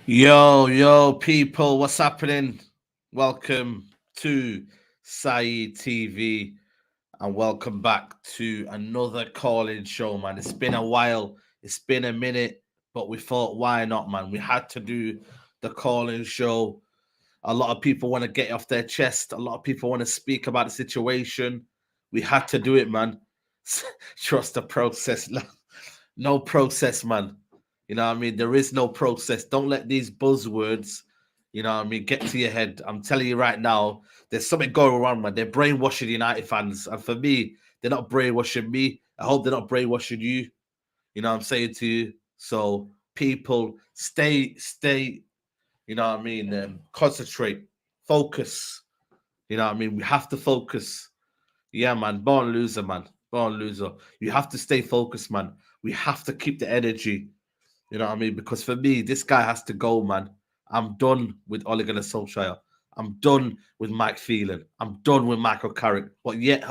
Yo, people, what's happening? Welcome to Saeed TV and welcome back to another calling show, man. It's been a while, it's been a minute, but we thought, why not, man? We had to do the calling show. A lot of people want to get off their chest, a lot of people want to speak about the situation. We had to do it, man. Trust the process. No process, man. You know what I mean? There is no process. Don't let these buzzwords, you know what I mean, get to your head. I'm telling you right now, there's something going on, man. They're brainwashing United fans. And for me, they're not brainwashing me. I hope they're not brainwashing you. You know what I'm saying to you? So, people, stay, you know what I mean? Concentrate, focus. You know what I mean? We have to focus. Yeah, man. Born loser, man. Born loser. You have to stay focused, man. We have to keep the energy. You know what I mean? Because for me, this guy has to go, man. I'm done with Ole Gunnar Solskjaer. I'm done with Mike Phelan. I'm done with Michael Carrick. But yet,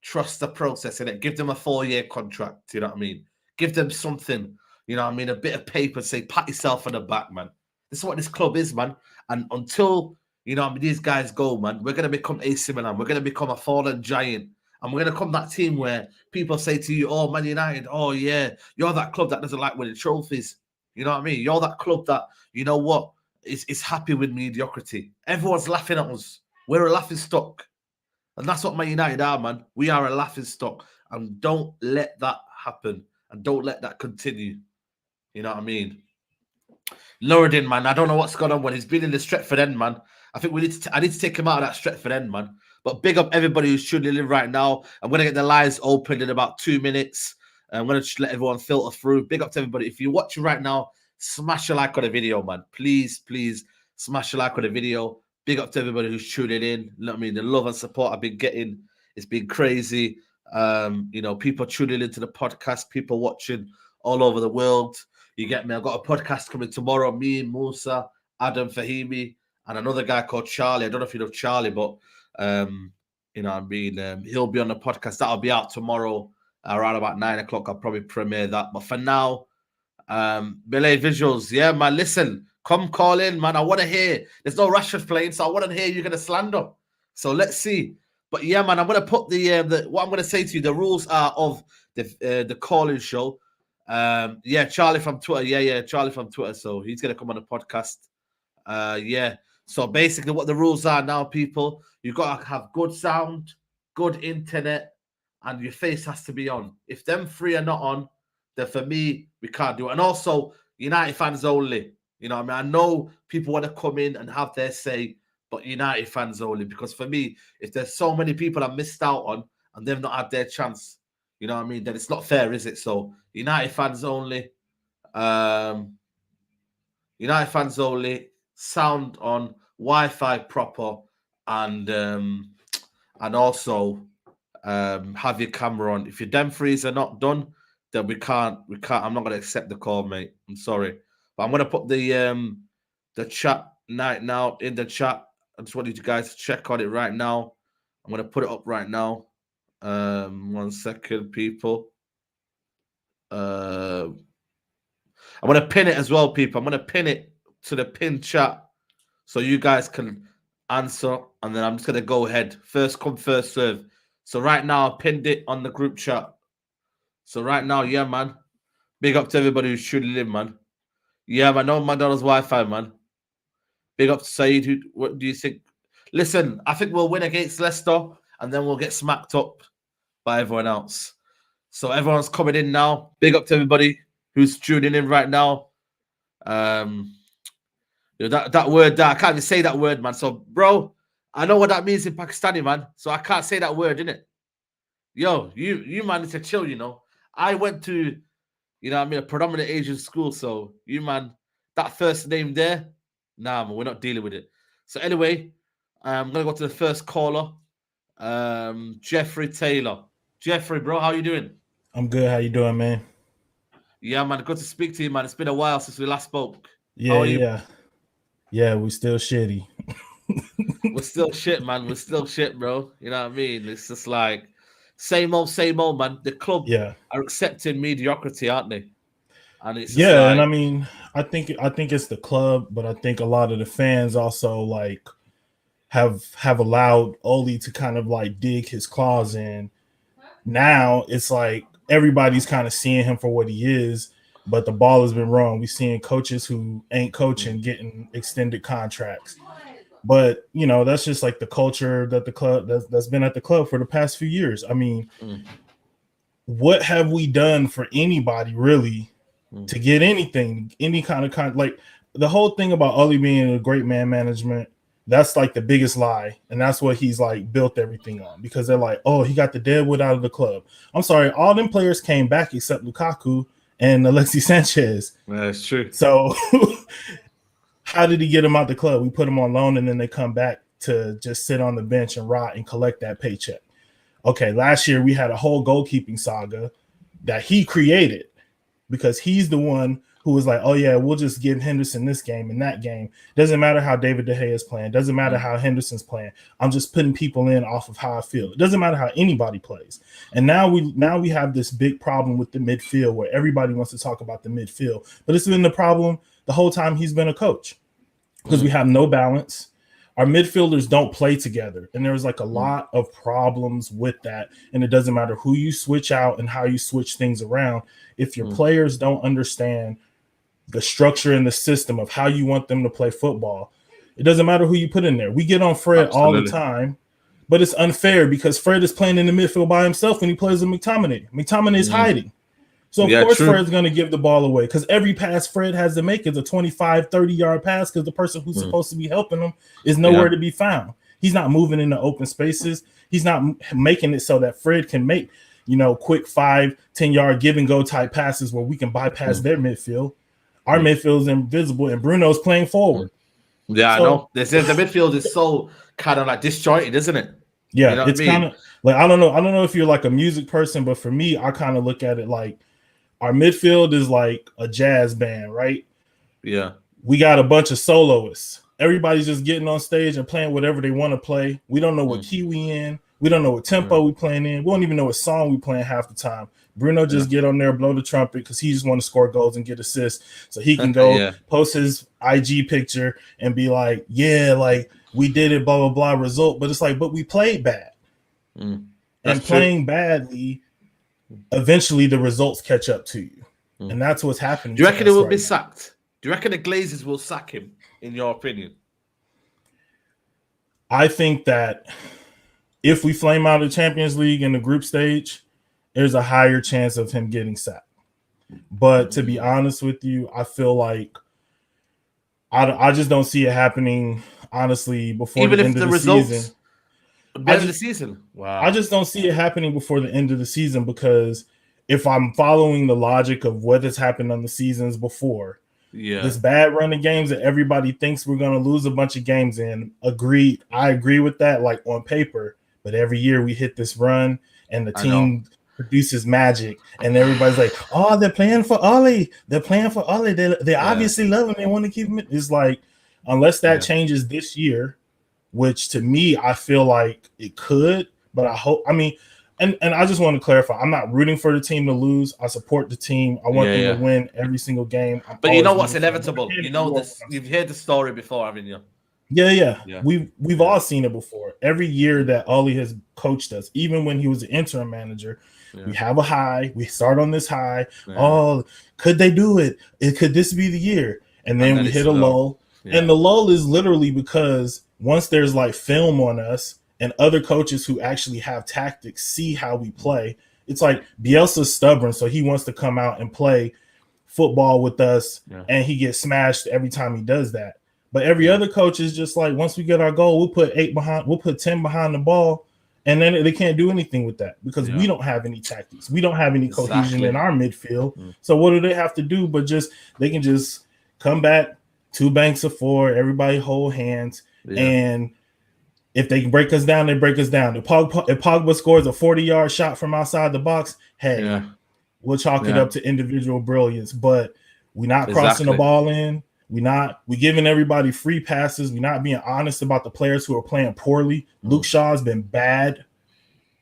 trust the process in it. Give them a 4-year contract. You know what I mean? Give them something. You know what I mean? A bit of paper. Say, pat yourself on the back, man. This is what this club is, man. And until, you know what I mean, these guys go, man, we're going to become AC Milan. We're going to become a fallen giant. And we're going to come that team where people say to you, oh, Man United, oh, yeah, you're that club that doesn't like winning trophies. You know what I mean? You're that club that, you know what, is happy with mediocrity. Everyone's laughing at us. We're a laughing stock. And that's what Man United are, man. We are a laughing stock. And don't let that happen. And don't let that continue. You know what I mean? Nuruddin, man, I don't know what's going on when he's been in the Stretford end, man. I think I need to take him out of that Stretford end, man. But big up everybody who's tuning in right now. I'm going to get the lines open in about 2 minutes. I'm going to just let everyone filter through. Big up to everybody. If you're watching right now, smash a like on the video, man. Please, smash a like on the video. Big up to everybody who's tuning in. You know what I mean? The love and support I've been getting, it's been crazy. You know, people tuning into the podcast, people watching all over the world. You get me? I've got a podcast coming tomorrow. Me, Musa, Adam Fahimi, and another guy called Charlie. I don't know if you know Charlie, but you know what I mean? He'll be on the podcast. That'll be out tomorrow around about 9 o'clock. I'll probably premiere that. But for now, Belay visuals. Yeah, man, listen. Come call in, man. I want to hear. There's no Rashford playing, so I want to hear you're going to slander. So let's see. But yeah, man, I'm going to put the what I'm going to say to you. The rules are of the calling show. Yeah, Charlie from Twitter. Yeah, Charlie from Twitter. So he's going to come on the podcast. Yeah. So basically, what the rules are now, people, you've got to have good sound, good internet, and your face has to be on. If them three are not on, then for me, we can't do it. And also, United fans only. You know what I mean? I know people want to come in and have their say, but United fans only. Because for me, if there's so many people I missed out on and they've not had their chance, you know what I mean? Then it's not fair, is it? So United fans only. United fans only. Sound on, Wi-Fi proper, and also have your camera on. If your dem frees are not done, then we can't. I'm not going to accept the call, mate. I'm sorry, but I'm going to put the chat now in the chat. I just want you guys to check on it right now. I'm going to put it up right now. 1 second, people. I'm going to pin it as well, people. I'm going to pin it to the pin chat so you guys can answer, and then I'm just going to go ahead. First come, first serve. So right now, I pinned it on the group chat. So right now, yeah, man. Big up to everybody who's tuning in, man. Yeah, man. No McDonald's Wi-Fi, man. Big up to Saeed. What do you think? Listen, I think we'll win against Leicester, and then we'll get smacked up by everyone else. So everyone's coming in now. Big up to everybody who's tuning in right now. You know, that word, I can't even say that word, man. So, bro, I know what that means in Pakistani, man. So I can't say that word, innit? Yo, you man, need to chill, you know. I went to, you know what I mean, a predominant Asian school. So you, man, that first name there, nah, man, we're not dealing with it. So anyway, I'm going to go to the first caller, Jeffrey Taylor. Jeffrey, bro, how you doing? I'm good. How you doing, man? Yeah, man, good to speak to you, man. It's been a while since we last spoke. Yeah, how are you? Yeah, we still shitty. We're still shit, man. We're still shit, bro. You know what I mean? It's just like same old, man. The club Yeah, are accepting mediocrity, aren't they? And it's just Yeah, like, and I mean, I think it's the club, but I think a lot of the fans also like have allowed Oli to kind of like dig his claws in. Now it's like everybody's kind of seeing him for what he is, but the ball has been wrong. We're seeing coaches who ain't coaching getting extended contracts. But you know, that's just like the culture that the club that's been at the club for the past few years. I mean, what have we done for anybody really to get anything, any kind of like the whole thing about Oli being a great man management? That's like the biggest lie, and that's what he's like built everything on, because they're like, oh, he got the deadwood out of the club. I'm sorry, all them players came back except Lukaku and Alexis Sanchez. That's true. So how did he get him out the club? We put him on loan, and then they come back to just sit on the bench and rot and collect that paycheck. Okay, last year we had a whole goalkeeping saga that he created, because he's the one who was like, oh yeah, we'll just give Henderson this game and that game. Doesn't matter how David De Gea is playing. Doesn't matter how Henderson's playing. I'm just putting people in off of how I feel. It doesn't matter how anybody plays. And now we have this big problem with the midfield, where everybody wants to talk about the midfield, but it's been the problem the whole time he's been a coach, because we have no balance. Our midfielders don't play together, and there's like a lot of problems with that. And it doesn't matter who you switch out and how you switch things around. If your players don't understand the structure and the system of how you want them to play football, it doesn't matter who you put in there. We get on Fred all the time, but it's unfair because Fred is playing in the midfield by himself when he plays with McTominay. McTominay is hiding. So, of course, Fred's going to give the ball away, because every pass Fred has to make is a 25, 30-yard pass, because the person who's supposed to be helping him is nowhere to be found. He's not moving into open spaces. He's not making it so that Fred can make, you know, quick 5, 10-yard give-and-go type passes where we can bypass their midfield. Our midfield is invisible, and Bruno's playing forward. Yeah, so, I know. The midfield is so kind of like disjointed, isn't it? Yeah, you know it's kind of like, I don't know if you're like a music person, but for me, I kind of look at it like our midfield is like a jazz band, right? Yeah. We got a bunch of soloists. Everybody's just getting on stage and playing whatever they want to play. We don't know what key we in. We don't know what tempo we playing in. We don't even know what song we playing half the time. Bruno just get on there, blow the trumpet, because he just want to score goals and get assists, so he can go post his IG picture and be like, yeah, like we did it, blah, blah, blah, result. But it's like, but we played bad. And playing badly, eventually the results catch up to you. And that's what's happening. Do you reckon it will be sacked? Do you reckon the Glazers will sack him, in your opinion? I think that if we flame out of the Champions League in the group stage, there's a higher chance of him getting sacked. But to be honest with you, I feel like I just don't see it happening, honestly, before the end of the season. Wow. I just don't see it happening before the end of the season, because if I'm following the logic of what has happened on the seasons before, this bad run of games that everybody thinks we're going to lose a bunch of games in, I agree with that, like on paper. But every year we hit this run and the team produces magic, and everybody's like, oh, they're playing for Oli. They're playing for Oli. They obviously love him. They want to keep him. It's like, unless that changes this year, which to me, I feel like it could, but I hope, I mean, and I just want to clarify, I'm not rooting for the team to lose. I support the team. I want them to win every single game. But you know what's inevitable? You know this. You've heard the story before, haven't you? Yeah. We've all seen it before. Every year that Oli has coached us, even when he was an interim manager, we have a high. We start on this high. Oh, could they do it? Could this be the year? And then we hit a lull. And the lull is literally because once there's like film on us and other coaches who actually have tactics see how we play, it's like Bielsa's stubborn, so he wants to come out and play football with us, and he gets smashed every time he does that. But every other coach is just like, once we get our goal, we'll put 10 behind the ball, and then they can't do anything with that because we don't have any tactics. We don't have any cohesion in our midfield. So what do they have to do? But they can just come back, 2 banks of 4, everybody hold hands, and if they can break us down, they break us down. If Pogba scores a 40-yard shot from outside the box, we'll chalk it up to individual brilliance. But we're not crossing the ball in. We're giving everybody free passes. We're not being honest about the players who are playing poorly. Luke Shaw has been bad.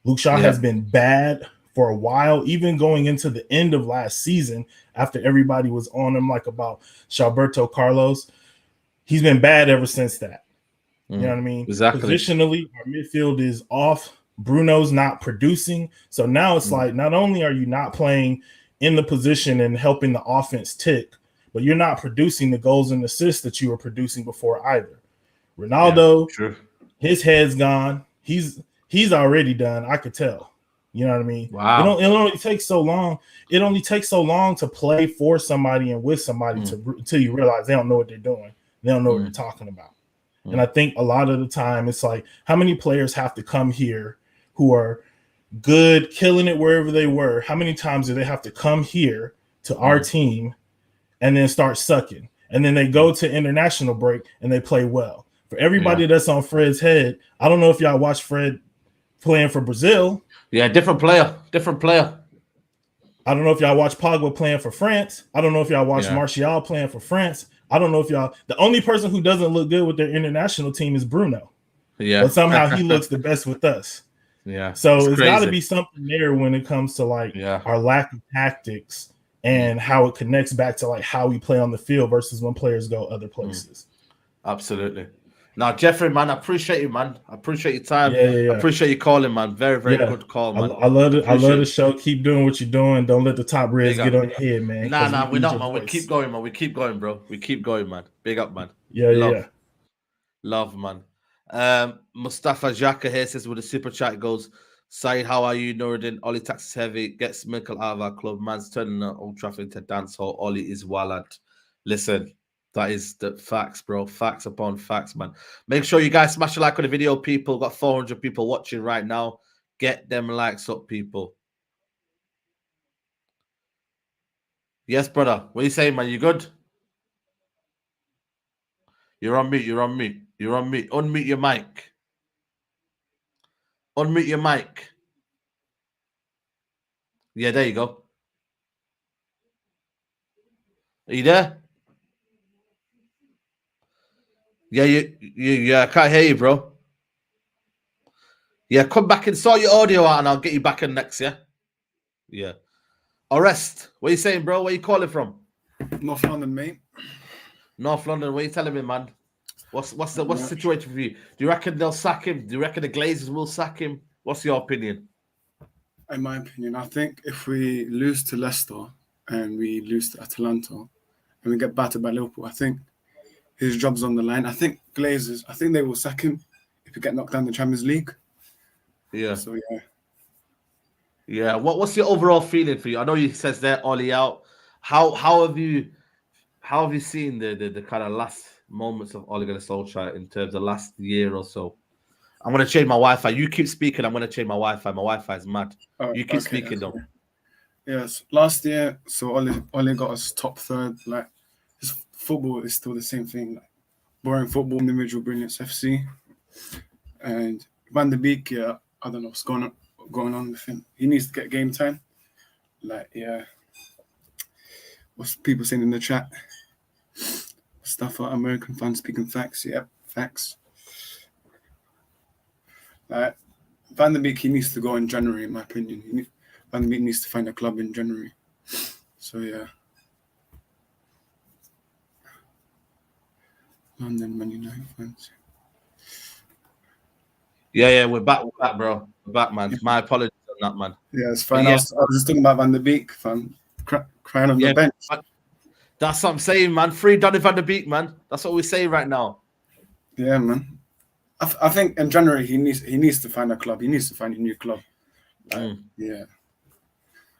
Luke Shaw has been bad for a while, even going into the end of last season, after everybody was on him like about Shalberto Carlos. He's been bad ever since that. You know what I mean? Exactly. Positionally, our midfield is off. Bruno's not producing. So now it's like, not only are you not playing in the position and helping the offense tick, but you're not producing the goals and assists that you were producing before either. Ronaldo, his head's gone. He's already done. I could tell. You know what I mean? Wow. It only takes so long. It only takes so long to play for somebody and with somebody until you realize they don't know what they're doing. They don't know what they're talking about. And I think a lot of the time it's like, how many players have to come here who are good, killing it wherever they were? How many times do they have to come here to our team and then start sucking? And then they go to international break and they play well. For everybody that's on Fred's head, I don't know if y'all watch Fred playing for Brazil. Yeah, different player. I don't know if y'all watch Pogba playing for France. I don't know if y'all watch Martial playing for France. I don't know if y'all, the only person who doesn't look good with their international team is Bruno. Yeah. But somehow he looks the best with us. Yeah. So it's got to be something there when it comes to like our lack of tactics and how it connects back to like how we play on the field versus when players go other places. Absolutely. Now, Jeffrey, man, I appreciate you, man. I appreciate your time. Yeah. I appreciate you calling, man. Very, very good call, man. I love it. I love the show. Keep doing what you're doing. Don't let the top reds get on your head, man. Nah, we're not, man. We keep going, man. We keep going, bro. We keep going, man. Big up, man. Love, man. Mustafa Xhaka here says with a super chat goes, Saeed, how are you? Nuruddin, Ollie taxes heavy, gets Mikko out of our club. Man's turning Old Trafford into dance hall. Ollie is Waleed. Listen, that is the facts, bro. Facts upon facts, man. Make sure you guys smash a like on the video, people. Got 400 people watching right now. Get them likes up, people. Yes, brother. What are you saying, man? You good? You're on mute. You're on mute. You're on mute. Unmute your mic. Unmute your mic. Yeah, there you go. Are you there? Yeah, I can't hear you, bro. Yeah, come back and sort your audio out and I'll get you back in next, yeah? Yeah. Arrest. What are you saying, bro? Where are you calling from? North London, mate. North London. What are you telling me, man? What's the situation for you? Do you reckon they'll sack him? Do you reckon the Glazers will sack him? What's your opinion? In my opinion, I think if we lose to Leicester and we lose to Atalanta and we get battered by Liverpool, I think his job's on the line. I think Glazers, I think they will sack him if we get knocked down the Champions League. Yeah. So, yeah. Yeah. What's your overall feeling for you? I know you says they're Ollie out. How have you seen the kind of last moments of Ole Gunnar Solskjaer in terms of last year or so? I'm gonna change my Wi-Fi. You keep speaking. I'm gonna change my Wi-Fi. My Wi-Fi is mad. Oh, you keep speaking though. Yes, last year, so Ole got us top third. Like his football is still the same thing. Like boring football, individual brilliance, FC, and Van der Beek. Yeah, I don't know what's going on with him. He needs to get game time. Like, yeah. What's people saying in the chat? Stuff like American fans speaking facts. Yep, facts. Like Van der Beek, he needs to go in January, in my opinion. Van der Beek needs to find a club in January. So yeah. London Man United fans. Yeah, we're back, bro. We're back, man. My apologies on that, man. Yeah, it's fine. I was just talking about Van der Beek, fam. Crying on the bench. That's what I'm saying, man. Free Donny Van der Beek, man. That's what we say right now. Yeah, man. I think in January he needs to find a club. He needs to find a new club. Yeah.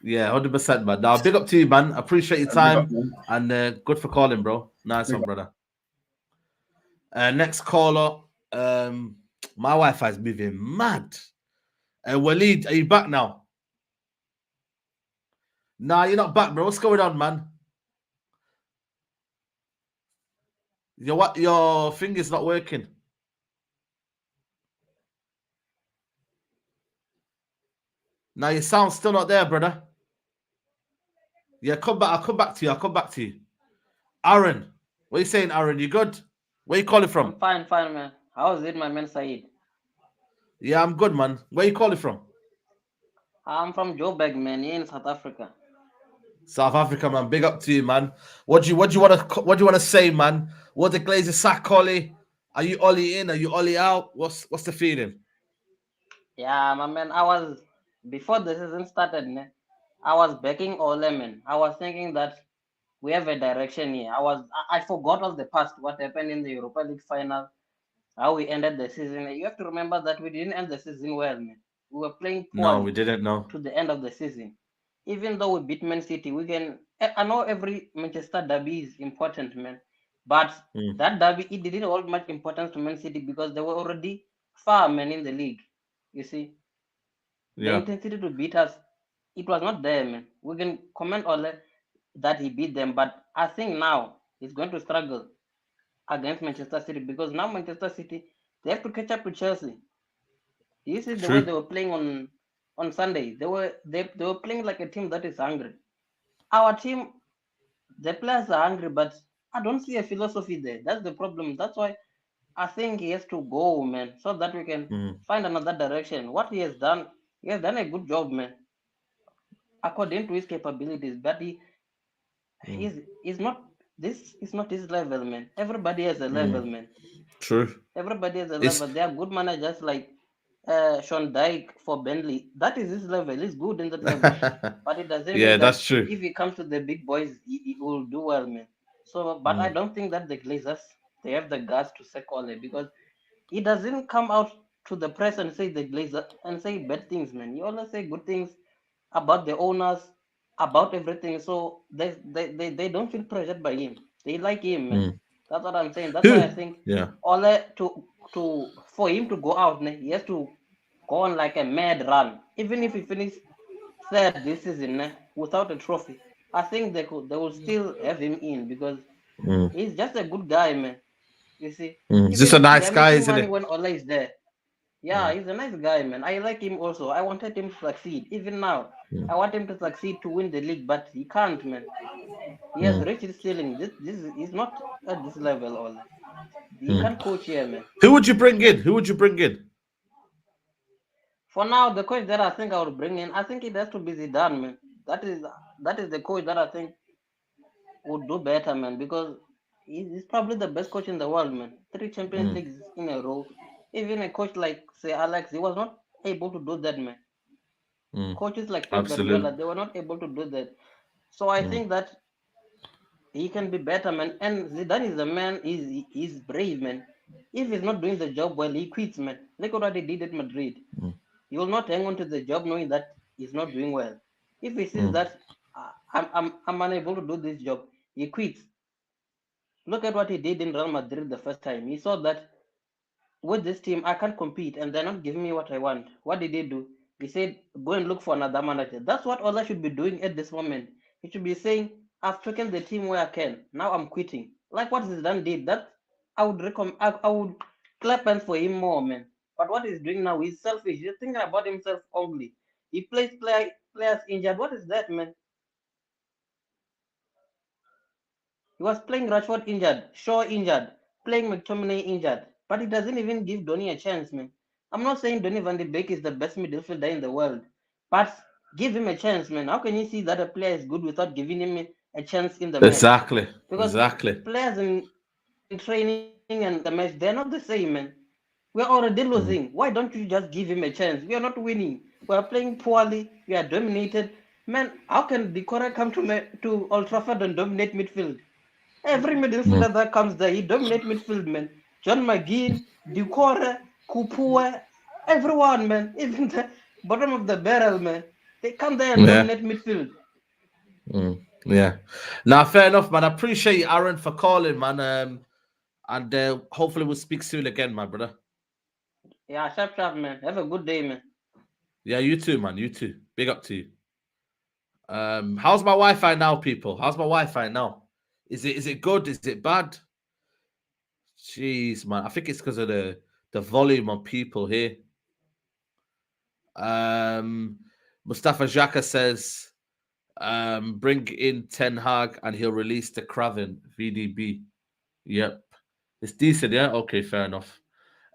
Yeah, 100%, man. Now, big up to you, man. Appreciate your time and good for calling, bro. Nice one, brother. Next caller. My Wi-Fi is moving mad. Waleed, are you back now? Nah, you're not back, bro. What's going on, man? Your finger's not working. Now your sound's still not there, brother. Yeah, come back. I'll come back to you. Aaron, what are you saying, Aaron? You good? Where you calling from? I'm fine, man. How is it, my man Saeed? Yeah, I'm good, man. Where you calling from? I'm from Joburg, man, here in South Africa. South Africa, man. Big up to you, man. What do you want to say, man? What the Glazers sack Ollie? Are you Ollie in? Are you Ollie out? What's the feeling? Yeah, my man, before the season started, man, I was backing Ole, man. I was thinking that we have a direction here. I forgot all the past, what happened in the Europa League final, how we ended the season. You have to remember that we didn't end the season well, man. We were playing No, we poorly didn't know. to the end of the season. Even though we beat Man City, we can. I know every Manchester derby is important, man, but that derby it didn't hold much importance to Man City because they were already far, man, in the league. You see, the Yeah. intensity to beat us, it was not there, man. We can comment on that he beat them, but I think now he's going to struggle against Manchester City because now Manchester City they have to catch up to Chelsea. This is the way they True. were playing on Sunday. They were playing like a team that is hungry. Our team, the players are hungry, but I don't see a philosophy there. That's the problem. That's why I think he has to go, man, so that we can find another direction. What he has done a good job, man, according to his capabilities. But he's not. This is not his level, man. Everybody has a level, man. True. Everybody has a It's level. There are good managers like Sean Dyke for Bentley. That is his level. He's good in that level. But it doesn't yeah, mean that that's true. if he comes to the big boys, he will do well, man. So, but I don't think that the Glazers they have the guts to sack Ole because he doesn't come out to the press and say the Glazer and say bad things, man. He always say good things about the owners, about everything. So they don't feel pressured by him. They like him, man. That's what I'm saying. That's why I Who? think Yeah. Ole for him to go out, he has to go on like a mad run. Even if he finishes third this season without a trophy, I think they will still have him in because he's just a good guy, man. You see, He's just a even nice they're guy, making isn't money it? when Ola is there. Yeah, he's a nice guy, man. I like him also. I wanted him to succeed. Even now, I want him to succeed to win the league, but he can't, man. He has reached his ceiling. This is not at this level, Ola. He can't coach here, man. Who would you bring in? Who would you bring in? For now, the coach that I think I would bring in, I think it has to be Zidane, man. That is the coach that I think would do better, man, because he's probably the best coach in the world, man. 3 Champions Leagues in a row. Even a coach like say Alex, he was not able to do that, man. Coaches like Pep Guardiola, Absolutely. they were not able to do that. So I think that he can be better, man. And Zidane is a man, he's brave, man. If he's not doing the job well, he quits, man. Look what he did at Madrid. He will not hang on to the job knowing that he's not doing well. If he sees that I'm unable to do this job, he quits. Look at what he did in Real Madrid the first time. He saw that with this team I can't compete and they're not giving me what I want. What did he do? He said, go and look for another manager. That's what Ola should be doing at this moment. He should be saying, I've taken the team where I can. Now I'm quitting. Like what Zidane did. That I would recommend. I would clap hands for him more, man. But what he's doing now, he's selfish. He's thinking about himself only. He plays players injured. What is that, man? He was playing Rashford injured, Shaw injured, playing McTominay injured, but he doesn't even give Donny a chance, man. I'm not saying Donny van de Beek is the best midfielder in the world, but give him a chance, man. How can you see that a player is good without giving him a chance in the match? Exactly. Because Exactly. players in training and the match, they're not the same, man. We're already losing. Why don't you just give him a chance? We are not winning. We are playing poorly. We are dominated. Man, how can Decore come to Old Trafford and dominate midfield? Every midfielder that comes there, he dominate midfield, man. John McGinn, Decore, Kupue, everyone, man. Even the bottom of the barrel, man. They come there and Yeah. dominate midfield. Yeah. Now, fair enough, man. I appreciate you, Aaron, for calling, man. And hopefully we'll speak soon again, my brother. Yeah, sharp, man. Have a good day, man. Yeah, you too, man. You too. Big up to you. How's my Wi-Fi now, people? How's my Wi-Fi now? Is it good? Is it bad? Jeez, man. I think it's because of the volume of people here. Mustafa Xhaka says, bring in Ten Hag and he'll release the Craven VDB. Yep. It's decent, yeah? Okay, fair enough.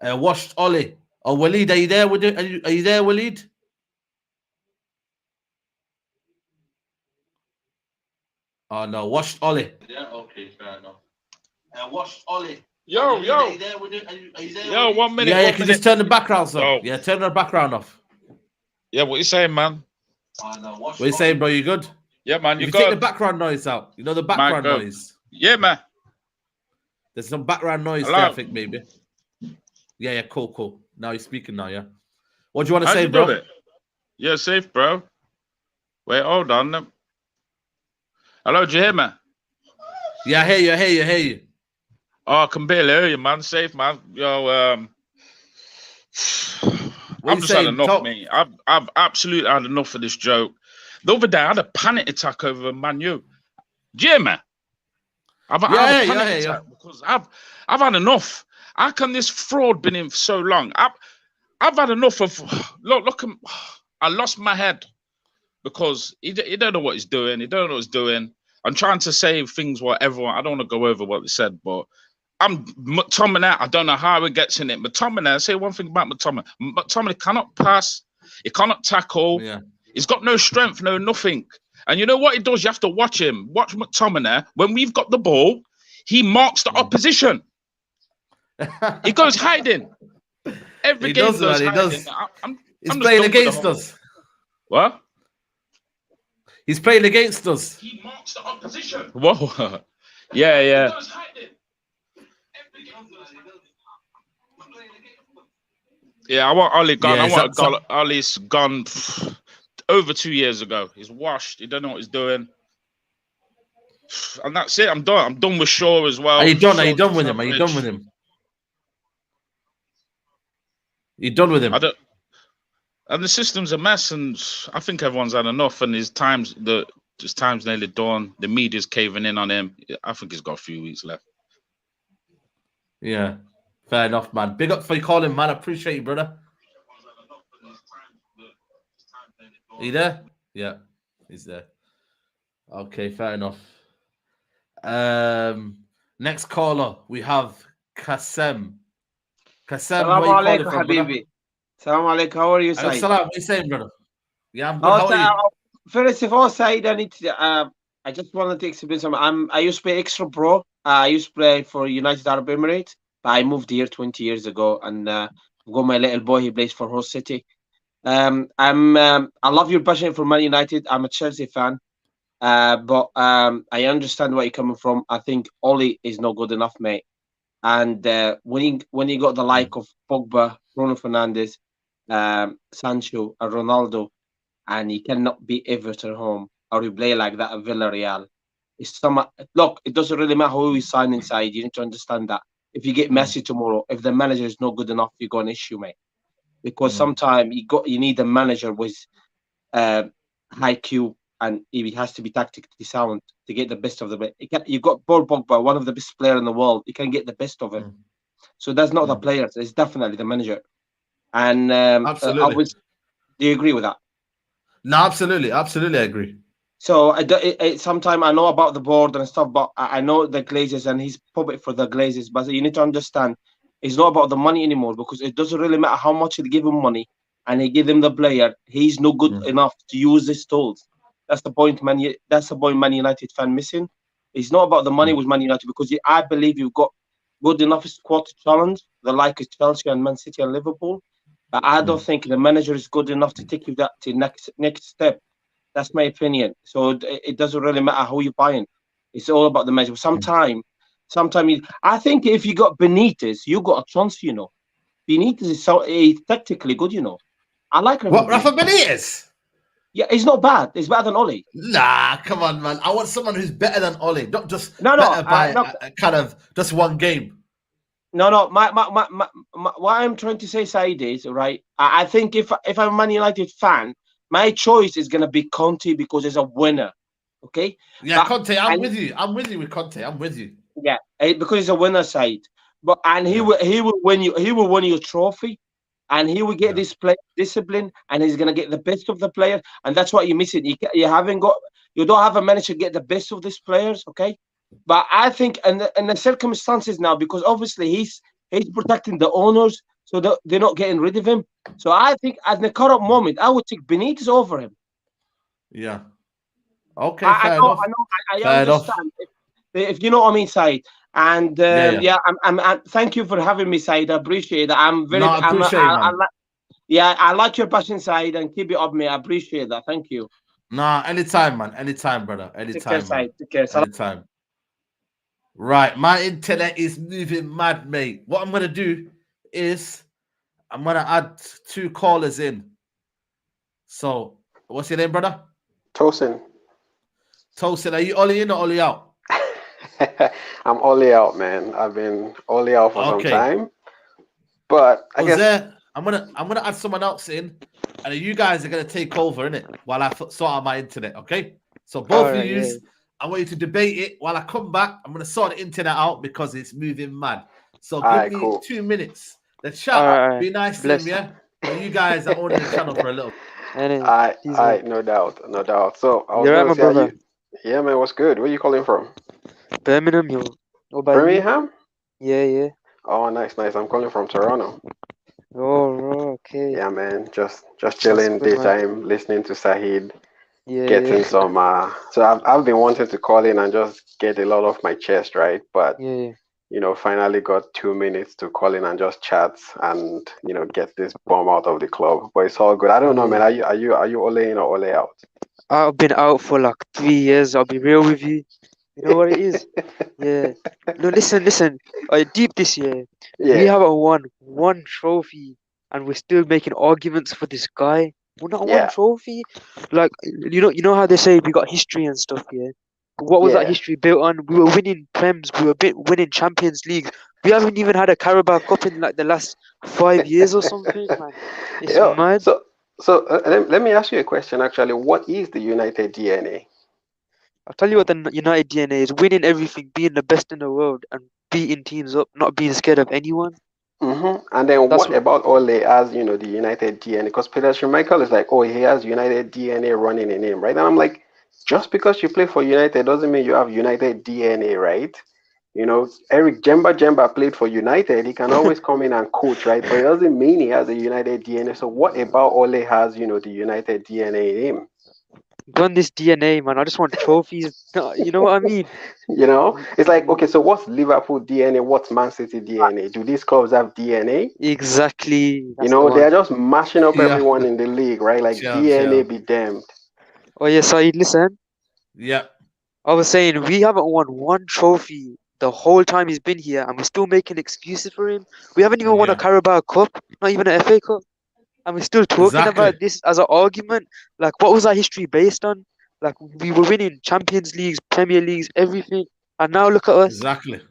Washed Ollie. Oh, Waleed, are you there? Are you there, Waleed? Oh no, watch Ollie. Yeah, okay, fair enough. Watch Ollie. Yo. Are you there with it? Are you there Yo, with it? 1 minute. Yeah, you can just turn the background off. Oh. Yeah, turn the background off. Yeah, what you saying, man? Oh no, what you saying, bro? You good? Yeah, man. You You can take got the background noise out. You know the background go. noise. Yeah, man. There's some background noise Hello? there, I think, maybe. Yeah, cool. Now you're speaking now, yeah? What do you want to How'd say, you bro? do it? Yeah, safe, bro. Wait, hold on. Hello, do you hear me? Yeah, I hear you. Oh, I can barely hear you, man. Safe, man. Yo, I've just had enough, mate. I've absolutely had enough of this joke. The other day, I had a panic attack over Man U. Do you hear me? I've had a panic attack because I've had enough. How can this fraud been in for so long? I've had enough of. Look. I lost my head because he don't know what he's doing. He don't know what he's doing. I'm trying to say things what everyone. I don't want to go over what they said, but McTominay. I don't know how he gets in it. McTominay. I say one thing about McTominay. McTominay cannot pass. He cannot tackle. Yeah. He's got no strength, no nothing. And you know what he does? You have to watch him. Watch McTominay. When we've got the ball, he marks the opposition. He goes hiding. Every game does, goes man, hiding. He does. I'm He's just playing done with the against whole- us. What? He's playing against us. He marks the opposition. Whoa. Yeah. Yeah, I want Ollie gone. Yeah, I want Ollie's gone over 2 years ago. He's washed. He don't know what he's doing. And that's it. I'm done. I'm done with Shaw as well. Are you done? Are you Shaw's done with him? Are you done with him? You done with him? I don't. And the system's a mess, and I think everyone's had enough. And his time's nearly done. The media's caving in on him. I think he's got a few weeks left. Yeah, fair enough, man. Big up for you calling, man. I appreciate you, brother. Are you there? Yeah, he's there. Okay, fair enough. Next caller, we have Kassem. Kassem, where you calling from, brother? Salam alaikum. How are you, Said? Salam. What are you saying, brother? Yeah, I'm good. How are you? First of all, Said, I just wanted to explain something. I used to play extra pro. I used to play for United Arab Emirates, but I moved here 20 years ago, and I've got my little boy. He plays for Hull City. I love your passion for Man United. I'm a Chelsea fan, but I understand where you're coming from. I think Ollie is not good enough, mate. And when you got the like of Pogba, Bruno Fernandes, Sancho, and Ronaldo, and you cannot beat Everton home, or you play like that at Villarreal. Look, it doesn't really matter who you sign inside. You need to understand that. If you get Messi tomorrow, if the manager is not good enough, you got an issue, mate. Because sometimes you need a manager with high Q, and he has to be tactically sound to get the best of the. You got Paul Pogba, one of the best players in the world. You can get the best of him. So that's not the players. It's definitely the manager. And absolutely. Do you agree with that? No, absolutely, I agree. So sometimes I know about the board and stuff, but I know the Glazers, and he's public for the Glazers. But you need to understand, it's not about the money anymore, because it doesn't really matter how much they give him money and he give him the player. He's not good enough to use his tools. That's the point, man. That's the point Man United fan missing. It's not about the money with Man United, because I believe you've got good enough squad to challenge the like of Chelsea and Man City and Liverpool. But I don't think the manager is good enough to take you that to next step. That's my opinion. So it doesn't really matter who you're buying. It's all about the manager. Sometimes I think if you got Benitez, you got a chance. You know, Benitez is tactically good. You know, I like him. What, Rafa Benitez? Yeah, he's not bad. He's better than Ollie. Nah, come on, man. I want someone who's better than Ollie, not just no, kind of just one game. No. What I'm trying to say, Said, is right. I think if I'm a Man United fan, my choice is gonna be Conte, because he's a winner. Okay. Yeah, Conte. I'm with you. I'm with you with Conte. I'm with you. Yeah, because he's a winner side. But he will win you. He will win you a trophy, and he will get this play discipline, and he's gonna get the best of the players. And that's what you're missing. You don't have a manager to get the best of these players. Okay. But I think in the circumstances now, because obviously he's protecting the owners, so they're not getting rid of him. So I think at the current moment, I would take Benitez over him. Yeah. Okay, I fair know, enough. I Fair enough. understand. If you know what I mean, Said. And Yeah. I'm thank you for having me, Said. I appreciate that. No, I appreciate it, man. I like your passion, Said, and keep it up, mate. I appreciate that. Thank you. Nah, anytime, man. Anytime, brother. Take care, Anytime, man. Said. Take care. Anytime. Right, my internet is moving mad, mate. What I'm gonna do is I'm gonna add 2 callers in. So, what's your name, brother? Tosin. Tosin, are you Ollie in or Ollie out? I'm Ollie out, man. I've been Ollie out for some time. But I guess I'm gonna add someone else in, and you guys are gonna take over, innit? While I sort out my internet, okay? So both of you, I want you to debate it. While I come back, I'm gonna sort the internet out because it's moving mad. So give me 2 minutes. The chat, be nice to them, yeah. But you guys are owning the channel for a little. I no doubt. So I was You're right, my brother. Yeah, man, what's good? Where are you calling from? Birmingham, yo. What about Birmingham? you? Yeah. Oh, nice. I'm calling from Toronto. Oh, okay. Yeah, man. Just chilling, good, daytime, listening to Sahid. Yeah, Getting some. So I've been wanting to call in and just get a lot off my chest, right? But finally got 2 minutes to call in and just chat and get this bomb out of the club. But it's all good. I don't know, man. Are you Ole in or Ole out? I've been out for like 3 years. I'll be real with you. You know what it is? Yeah. No, listen. Deep this year. Yeah. We haven't won one trophy, and we're still making arguments for this guy. We're not one trophy. Like you know how they say we got history and stuff. Yeah. What was that history built on? We were winning Prems. We were winning Champions League. We haven't even had a Carabao Cup in like the last 5 years or something, man. It's mad. So let me ask you a question. Actually, what is the United DNA? I'll tell you what the United DNA is: winning everything, being the best in the world, and beating teams up, not being scared of anyone. And then what about Ole as the United DNA? Because Peter Schmeichel is like, oh, he has United DNA running in him, right? And I'm like, just because you play for United doesn't mean you have United DNA, right? Eric Jemba played for United. He can always come in and coach, right? But it doesn't mean he has a United DNA. So what about Ole has, the United DNA in him? Done this DNA, man. I just want trophies. You know what I mean? It's like, okay, so what's Liverpool DNA? What's Man City DNA? Do these clubs have DNA? Exactly. They are just mashing up everyone in the league, right? Like DNA be damned. Oh yeah, Saeed, listen. Yeah. I was saying we haven't won one trophy the whole time he's been here, and we're still making excuses for him. We haven't even won a Carabao Cup, not even an FA Cup. And we're still talking about this as an argument. Like, what was our history based on? Like, we were winning Champions Leagues, Premier Leagues, everything. And now look at us. Exactly.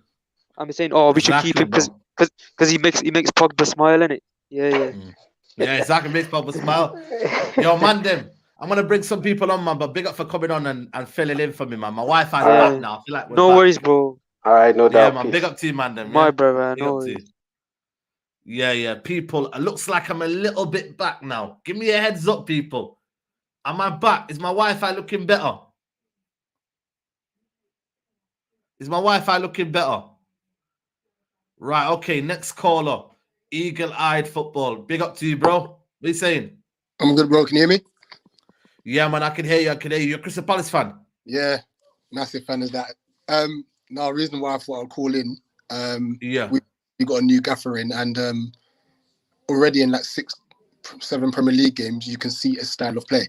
I'm saying, we should keep him because he makes Pogba smile, innit? Yeah. Yeah, exactly. Makes Pogba smile. Yo, man, them. I'm gonna bring some people on, man. But big up for coming on and filling in for me, man. My Wi-Fi's back now. I feel like no worries, bro. All right, no doubt. Yeah, man. Big up to you, man. Them. My brother, no. Yeah. People, it looks like I'm a little bit back now. Give me a heads up, people. Am I back? Is my Wi-Fi looking better? Right, okay. Next caller. Eagle-eyed football. Big up to you, bro. What are you saying? I'm good, bro. Can you hear me? Yeah, man, I can hear you. You're a Crystal Palace fan? Yeah, massive fan of that. Now, reason why I thought I'd call in, we got a new gaffer in, and already in like 6-7 Premier League games, you can see a style of play.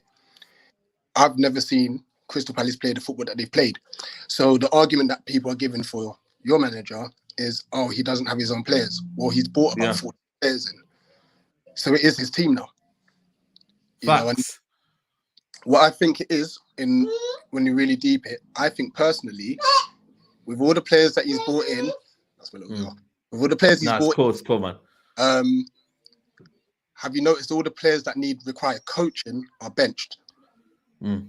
I've never seen Crystal Palace play the football that they've played. So the argument that people are giving for your manager is, oh, he doesn't have his own players. Well, he's bought about 40 players in. So it is his team now. You know, and what I think it is, when you really deep it, I think personally, with all the players that he's brought in, that's my little girl. With all the players he's brought in, it's cool, man. Have you noticed all the players that require coaching are benched? You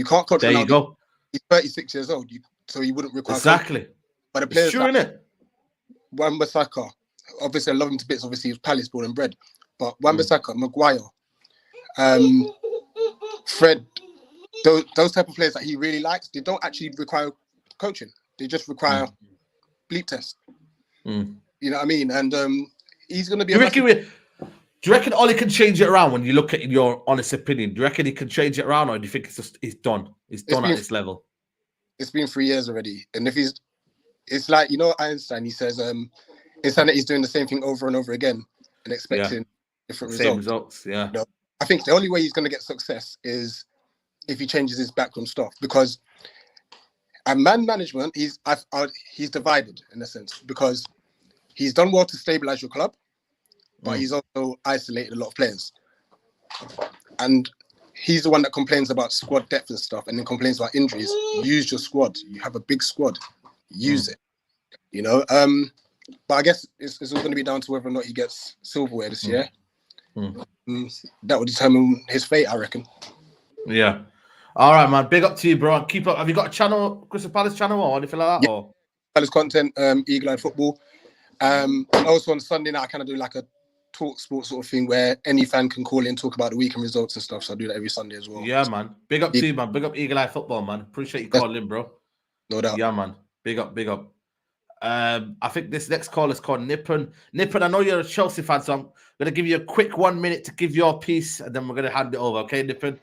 can't coach. There you go. He's 36 years old, so he wouldn't require coaching. But the players, it's true, innit? Wan-Bissaka, obviously I love him to bits. Obviously, he's Palace born and bred. But Wan-Bissaka, Maguire, Fred, those type of players that he really likes, they don't actually require coaching. They just require bleep test. You know what I mean? And he's going to be. Do you reckon Ollie can change it around when you look at it in your honest opinion? Do you reckon he can change it around, or do you think he's done? He's done at this level. It's been 3 years already, and if it's like, you know, Einstein. He says, insanity is doing the same thing over and over again and expecting different results. Yeah. You know, I think the only way he's going to get success is if he changes his backroom stuff, because at man management, he's divided in a sense, because he's done well to stabilize your club, but he's also isolated a lot of players. And he's the one that complains about squad depth and stuff, and then complains about injuries. Use your squad. You have a big squad. Use it. You know. But I guess it's all going to be down to whether or not he gets silverware this year. That will determine his fate, I reckon. Yeah. All right, man. Big up to you, bro. Keep up. Have you got a channel, Crystal Palace channel, or anything like that? Yeah. Or Palace content, Eagle Eye Football. And also on Sunday night, I kind of do like a talk sports sort of thing where any fan can call in and talk about the weekend results and stuff. So I do that every Sunday as well. Yeah, man. Big up to you, man. Big up Eagle Eye Football, man. Appreciate you calling in, bro. No doubt. Yeah, man. Big up, big up. I think this next call is called Nippon. Nippon, I know you're a Chelsea fan, so I'm going to give you a quick 1 minute to give your piece, and then we're going to hand it over, okay, Nippon?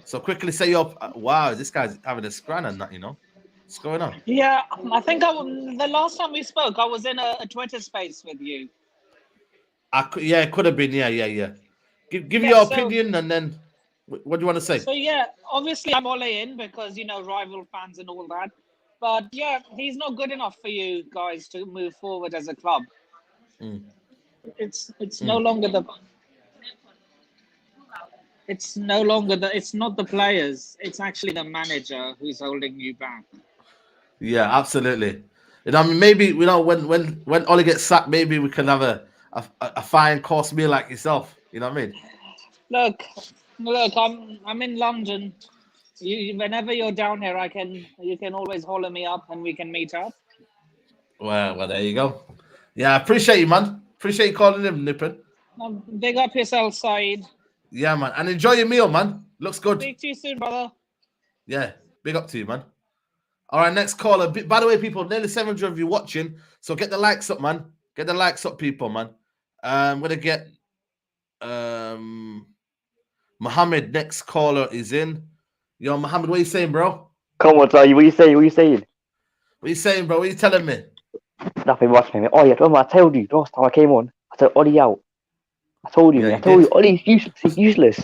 So quickly say your... wow, this guy's having a scran and that, you know? What's going on? Yeah, I think the last time we spoke, I was in a Twitter space with you. Yeah, it could have been. Yeah. Give your opinion, and then what do you want to say? So, yeah, obviously I'm all in because, you know, rival fans and all that. But, yeah, he's not good enough for you guys to move forward as a club. It's no longer the... It's no longer it's not the players. It's actually the manager who's holding you back. Yeah, absolutely. You know, I mean, maybe, you know, when Ollie gets sacked, maybe we can have a fine course meal like yourself. You know what I mean? Look, I'm in London. Whenever you're down here, you can always holler me up and we can meet up. Well, there you go. Yeah, I appreciate you, man. Appreciate you calling him, Nippon. Big up yourself, Saeed. Yeah, man. And enjoy your meal, man. Looks good. Speak to you soon, brother. Yeah, big up to you, man. All right, next caller. By the way, people, nearly 700 of you watching, so get the likes up, man. Get the likes up, people, man. I'm going to get Mohammed. Next caller is in. Yo, Mohammed, what are you saying, bro? Come on, Ty. What are you saying? What are you saying? What are you saying, bro? What are you telling me? Nothing much, man. Oh, yeah, remember I told you last time I came on, I said Ollie out. I told you, Ollie's useless. He's useless.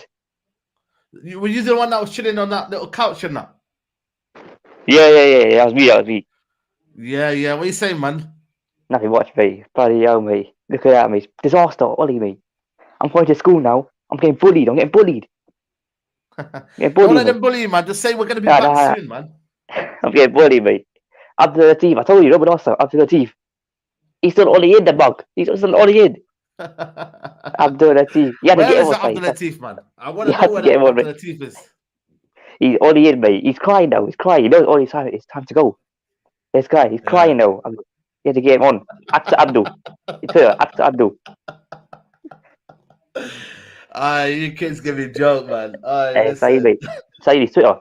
Were you the one that was chilling on that little couch and that? Yeah. That was me. Yeah. What are you saying, man? Nothing much, mate. Bloody hell, mate. Look at that, mate. Disaster, Ollie, mate. I'm going to school now. I'm getting bullied. Don't let them bully you, man. Just say we're going to be back soon, man. I'm getting bullied, mate. Abdullah, I told you, no, but also Abdullah. He's still Ollie in the bug. He's still Ollie in. Abdullah. You had to get him on, Abdullah, man. I want to know where Abdullah is. He's Ollie in, mate. He's crying now. He's crying. You know, Ollie's time. It's time to go. This guy, he's crying now. You had to get him on. Actor Abdul. It's her, Actor Abdul. You kids give me a joke, man. Say, mate. Say his Twitter.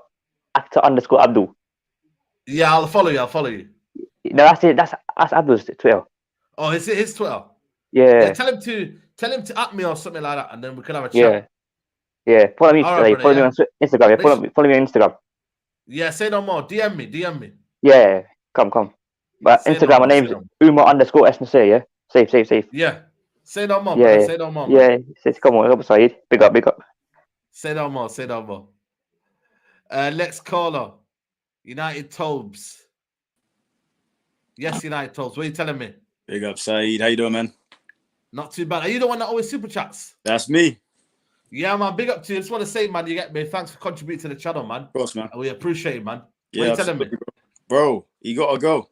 Actor_Abdul. Yeah, I'll follow you. No, that's it. That's Abdul's Twitter. Oh, is it his Twitter? Yeah. Tell him to at me or something like that, and then we can have a chat. Yeah. Follow me. Right, follow me on Instagram. Yeah. Follow me on Instagram. Yeah. Say no more. DM me. Yeah. Come. But say Instagram, my name's Uma_SNC. Yeah. Safe. Yeah. Say no more. Yeah. Say no more. Yeah. Come on, Saeed. Big up. Say no more. Next caller. United Tobes. Yes, United Tobes. What are you telling me? Big up, Saeed. How you doing, man? Not too bad. Are you the one that always super chats? That's me. Yeah, man. Big up to you. Just want to say, man, you get me. Thanks for contributing to the channel, man. Of course, man. We appreciate it, man. Yeah, what are you telling me? Bro, you gotta go.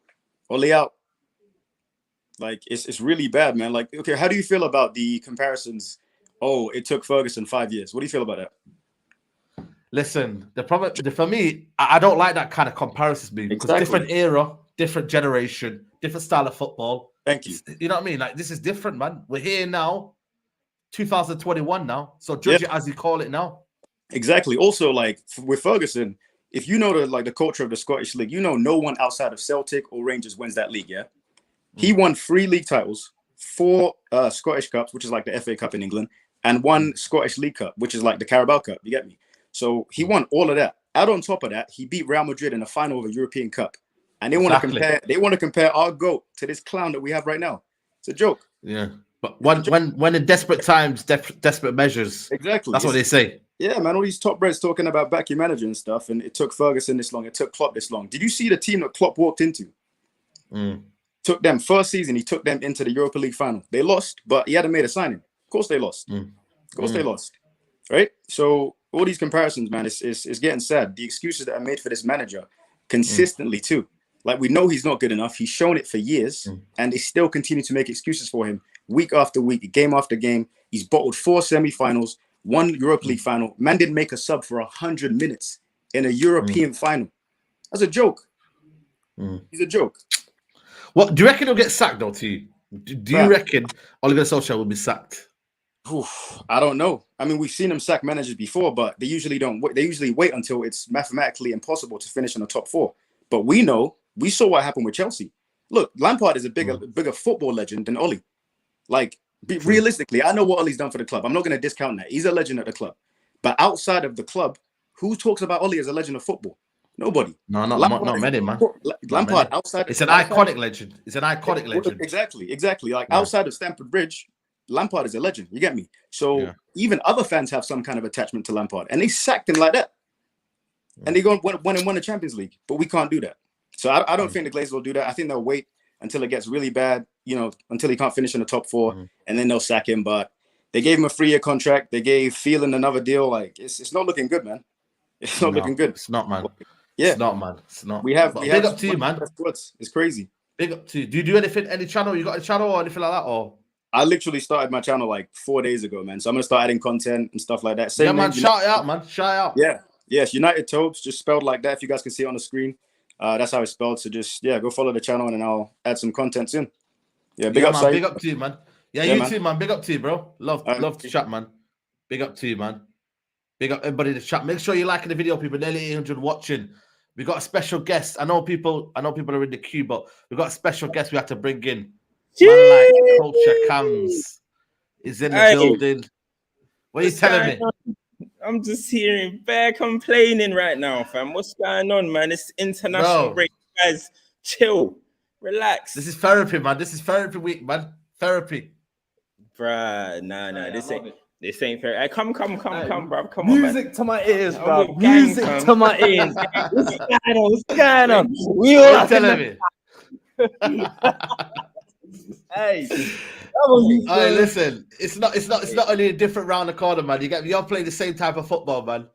Ollie out. Like, it's really bad, man. Like, okay, how do you feel about the comparisons? Oh, it took Ferguson 5 years. What do you feel about that? Listen, the problem for me, I don't like that kind of comparisons, because different era, different generation, different style of football. Thank you. You know what I mean? Like, this is different, man. We're here now, 2021 now. So judge it as you call it now. Exactly. Also, like with Ferguson, if you know the culture of the Scottish League, you know no one outside of Celtic or Rangers wins that league. Yeah, he won 3 league titles, 4 Scottish Cups, which is like the FA Cup in England, and one Scottish League Cup, which is like the Carabao Cup. You get me? So he won all of that. Add on top of that, he beat Real Madrid in the final of a European Cup, and they want to compare. They want to compare our GOAT to this clown that we have right now. It's a joke. Yeah, but when in desperate times, desperate measures. Exactly. That's what they say. Yeah, man. All these top breads talking about back your manager and stuff, and it took Ferguson this long. It took Klopp this long. Did you see the team that Klopp walked into? Took them first season. He took them into the Europa League final. They lost, but he hadn't made a signing. Of course they lost. Of course they lost. Right. So all these comparisons, man, it's getting sad. The excuses that are made for this manager consistently too. Like, we know he's not good enough. He's shown it for years, and they still continue to make excuses for him week after week, game after game. He's bottled 4 semi-finals, 1 Europa League final. Man didn't make a sub for 100 minutes in a European final. That's a joke. He's a joke. What do you reckon he'll get sacked though? To you, do you reckon Ole Gunnar Solskjaer will be sacked? I don't know. I mean, we've seen them sack managers before, but they usually don't. They usually wait until it's mathematically impossible to finish in the top 4. But we saw what happened with Chelsea. Look, Lampard is a bigger football legend than Ole. Like, realistically, I know what Ole's done for the club. I'm not going to discount that. He's a legend at the club. But outside of the club, who talks about Ole as a legend of football? Nobody. No, not many, man. Lampard outside. It's an iconic legend. It's an iconic legend. Exactly. Like outside of Stamford Bridge, Lampard is a legend. You get me? So even other fans have some kind of attachment to Lampard, and they sacked him like that. And they won the Champions League, but we can't do that. So I don't think the Glazers will do that. I think they'll wait until it gets really bad, until he can't finish in the top 4, and then they'll sack him. But they gave him a 3-year contract. They gave Phelan another deal. Like, it's not looking good, man. It's not looking good. It's not, man. Yeah, it's not, man. It's not. We have big up to you, man. It's crazy. Big up to you. Do you do anything? Any channel? You got a channel or anything like that? Or I literally started my channel like 4 days ago, man. So I'm gonna start adding content and stuff like that. Yeah, man. Shout it out, man. Shout it out. Yeah. Yes, United Tobes, just spelled like that. If you guys can see it on the screen, that's how it's spelled. So just go follow the channel, and then I'll add some content soon. Yeah, big up, man. Big up to you, man. Yeah, you too, man. Big up to you, bro. Love to chat, man. Big up to you, man. Big up everybody in the chat. Make sure you're liking the video, people. Nearly 800 watching. We got a special guest. I know people are in the queue, but we got a special guest we have to bring in. Man like Culture Cams is in the building. What are you telling me? I'm just hearing bare complaining right now, fam. What's going on, man? It's international break, guys. Chill, relax. This is therapy, man. This is therapy week, man. Therapy, bruh. Nah. This ain't fair. Hey, come, bro. Come on, music to my ears, bro. Music to my ears. What's going on? We all telling me. Hey. Hey, listen, it's not only a different round the corner, man. You're playing the same type of football, man.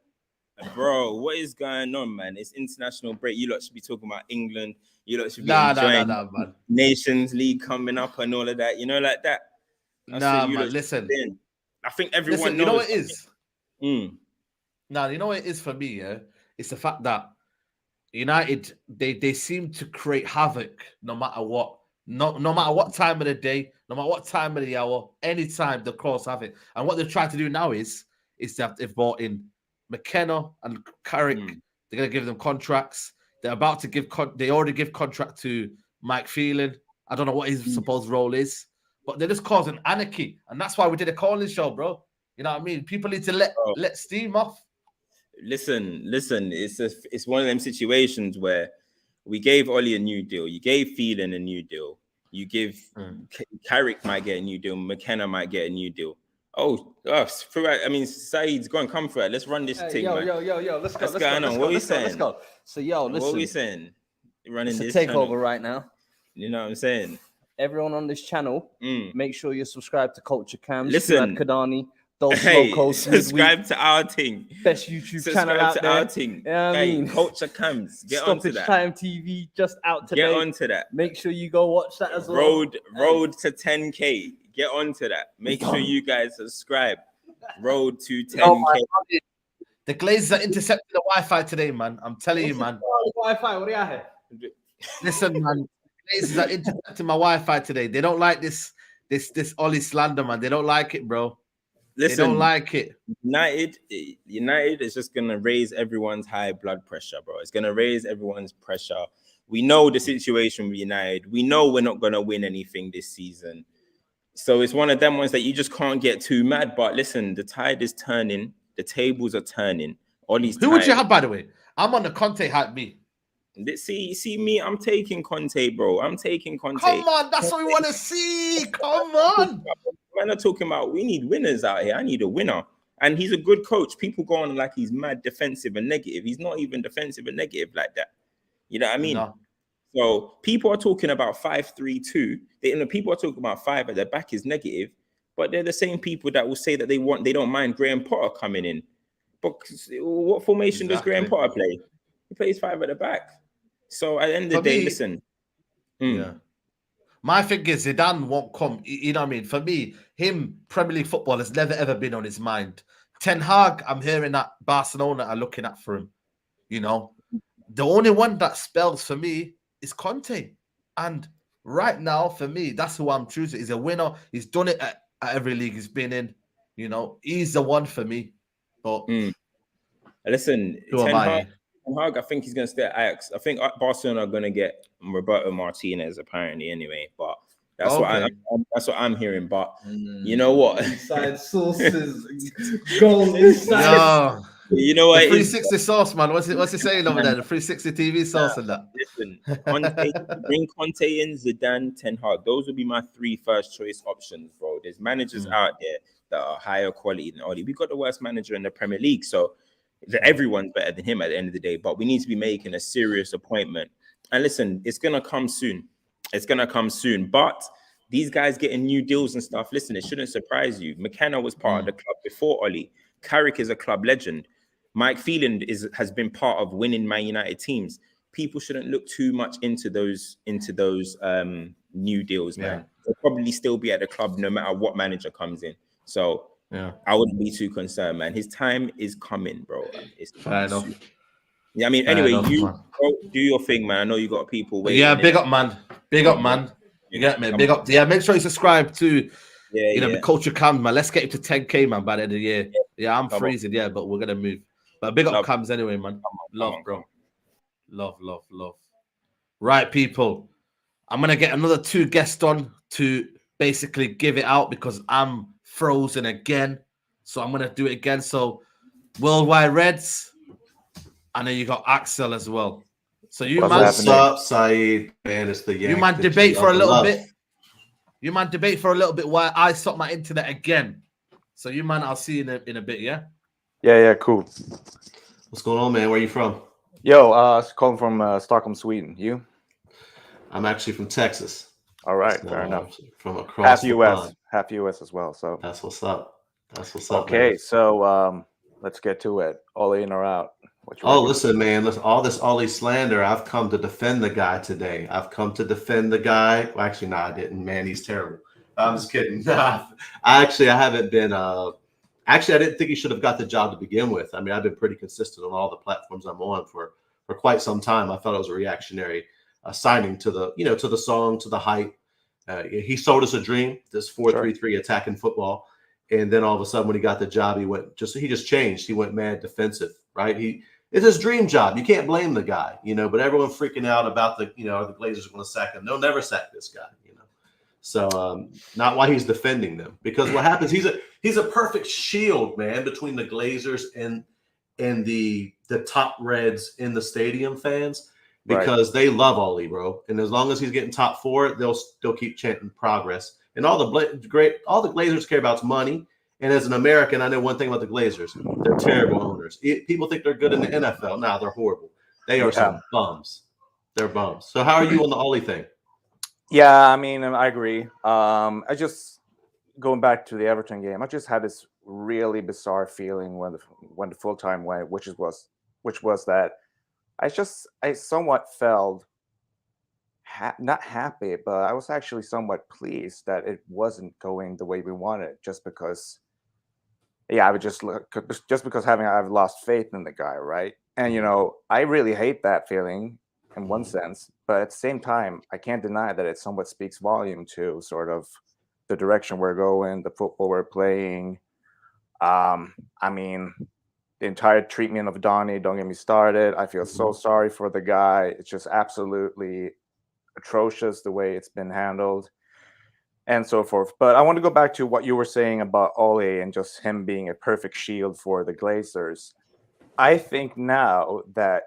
Bro, what is going on, man? It's international break. You lot should be talking about England. You lot should be enjoying man. Nations League coming up and all of that. You know, like that. Man. Listen, I think everyone knows. You know what it is? Now, you know what it is for me, yeah? It's the fact that United, they seem to create havoc no matter what. No matter what time of the day, no matter what time of the hour, anytime they'll cause havoc. And what they're trying to do now is that they've brought in McKenna and Carrick. They're going to give them contracts. They're about to they already give contract to Mike Phelan. I don't know what his supposed role is, but they're just causing anarchy. And that's why we did a calling show, bro. You know what I mean? People need to let steam off. Listen. It's one of them situations where we gave Ollie a new deal. You gave Phelan a new deal. You give Carrick might get a new deal. McKenna might get a new deal. I mean, Saeed's going to come for it. Let's run this thing, man. Yo, let's go. What's going on? What are we saying? Let's go. So, listen. What are we saying? Running it's this a takeover channel right now. You know what I'm saying? Everyone on this channel, make sure you're subscribed to Culture Cams. Listen, Kadani. Subscribe to our thing. Best YouTube channel out there. Our thing. You know what I mean? Culture Cams. Get onto that. Time TV just out today. Get onto that. Make sure you go watch that as well. Road to 10K. Get onto that. Make sure you guys subscribe. Road to 10K. The Glazers are intercepting the Wi-Fi today, man. I'm telling you, man. Wi-Fi, what do you have? Listen, man. Glazers are intercepting my Wi-Fi today. They don't like this Ollie slander, man. They don't like it, bro. Listen, they don't like it. United is just gonna raise everyone's high blood pressure, bro. It's gonna raise everyone's pressure. We know the situation with United. We know we're not gonna win anything this season. So it's one of them ones that you just can't get too mad. But listen, the tide is turning. The tables are turning. Who would you have, by the way? I'm on the Conte hype me. See me, I'm taking Conte, bro. I'm taking Conte. Come on, that's what we want to see. Come on. Man, I'm talking about we need winners out here. I need a winner. And he's a good coach. People go on like he's mad defensive and negative. He's not even defensive and negative like that. You know what I mean? No. So people are talking about 5-3-2. People are talking about 5 at the back is negative, but they're the same people that will say that they don't mind Graham Potter coming in. But what formation does Graham Potter play? He plays 5 at the back. So at the end of the day, listen. Yeah. My thing is Zidane won't come. You know what I mean? For me, Premier League football has never ever been on his mind. Ten Hag, I'm hearing that Barcelona are looking at for him. You know, the only one that spells for me is Conte. And right now, for me, that's who I'm choosing. He's a winner. He's done it at every league he's been in. You know, he's the one for me. But listen, Ten Hag, I think he's going to stay at Ajax. I think Barcelona are going to get Roberto Martinez apparently anyway. But that's what I'm hearing. But you know what? Inside sources, goal inside. No. You know what? The 360 sauce, man. What's it saying over there? The 360 TV sauce and that. Listen, bring Conte in, Zidane, Ten Hag. Those would be my 3 first choice options, bro. There's managers out there that are higher quality than Oli. We've got the worst manager in the Premier League, so everyone's better than him at the end of the day. But we need to be making a serious appointment. And listen, it's gonna come soon. It's gonna come soon. But these guys getting new deals and stuff. Listen, it shouldn't surprise you. McKenna was part of the club before Oli. Carrick is a club legend. Mike Phelan has been part of winning Man United teams. People shouldn't look too much into those new deals, man. They'll probably still be at the club no matter what manager comes in. So I wouldn't be too concerned, man. His time is coming, bro. It's fair enough. Yeah, I mean, anyway, you do your thing, man. I know you got people waiting. Yeah, big up, man. Big up, man. You get me? Big up. Yeah, make sure you subscribe to the Culture Cam, man. Let's get it to 10K, man, by the end of the year. Yeah, I'm freezing, but we're gonna move. But big up Cams anyway, man. Love, bro. Love. Right, people. I'm gonna get another 2 guests on to basically give it out because I'm frozen again. So I'm gonna do it again. So Worldwide Reds. I know you got Axel as well. So you what's up, Saeed? Man, it's the you man debate for a little bit. You man debate for a little bit while I stop my internet again. So you man, I'll see you in a bit, yeah? Yeah, cool. What's going on, man? Where are you from? Yo, calling from Stockholm, Sweden. You? I'm actually from Texas. All right, fair enough. From across half US, half US as well. So that's what's up. Okay, man. So let's get to it. All in or out? Listen, man. Listen, all this Ollie slander. I've come to defend the guy today. I've come to defend the guy. Well, actually, no, I didn't. Man, he's terrible. I'm just kidding. I haven't been. Actually, I didn't think he should have got the job to begin with. I mean, I've been pretty consistent on all the platforms I'm on for quite some time. I felt it was a reactionary signing to the song, to the hype. He sold us a dream, this 4-3-3 attacking football. And then all of a sudden, when he got the job, he just changed. He went mad defensive, right? It's his dream job. You can't blame the guy, but everyone freaking out about the Glazers are going to sack him. They'll never sack this guy, So not why he's defending them, because what happens, he's a perfect shield, man, between the Glazers and the top Reds in the stadium fans, because they love Ollie, bro. And as long as he's getting top 4, they'll still keep chanting progress. And all the Glazers care about is money. And as an American, I know one thing about the Glazers: they're terrible owners. People think they're good in the NFL. Nah, they're horrible. They are some bums. They're bums. So how are you on the Ollie thing? Yeah, I mean, I agree. I just going back to the Everton game. I just had this really bizarre feeling when the full time went, which was that I somewhat felt not happy, but I was actually somewhat pleased that it wasn't going the way we wanted. Just because, I would just because I've lost faith in the guy, right? And I really hate that feeling in one sense, but at the same time, I can't deny that it somewhat speaks volume to sort of the direction we're going, the football we're playing. I mean, the entire treatment of Donny, don't get me started. I feel so sorry for the guy. It's just absolutely atrocious the way it's been handled. and so forth. But I want to go back to what you were saying about Ole and just him being a perfect shield for the Glazers. I think now that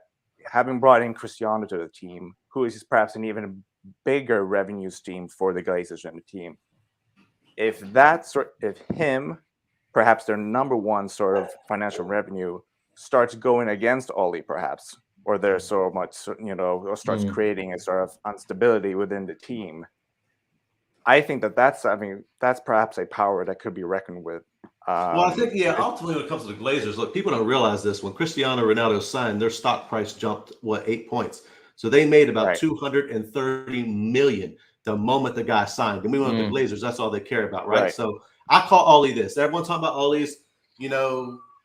having brought in Cristiano to the team, who is perhaps an even bigger revenue stream for the Glazers and the team, if him, perhaps their number one sort of financial revenue, starts going against Ole, perhaps, or there's so much, or starts creating a sort of instability within the team, I think that's perhaps a power that could be reckoned with. Well, I think, ultimately when it comes to the Glazers, look, people don't realize this. When Cristiano Ronaldo signed, their stock price jumped, 8 points? So they made about $230 million the moment the guy signed. And we went with the Glazers. That's all they care about, right? So I call Ole this. Everyone talking about Ole's,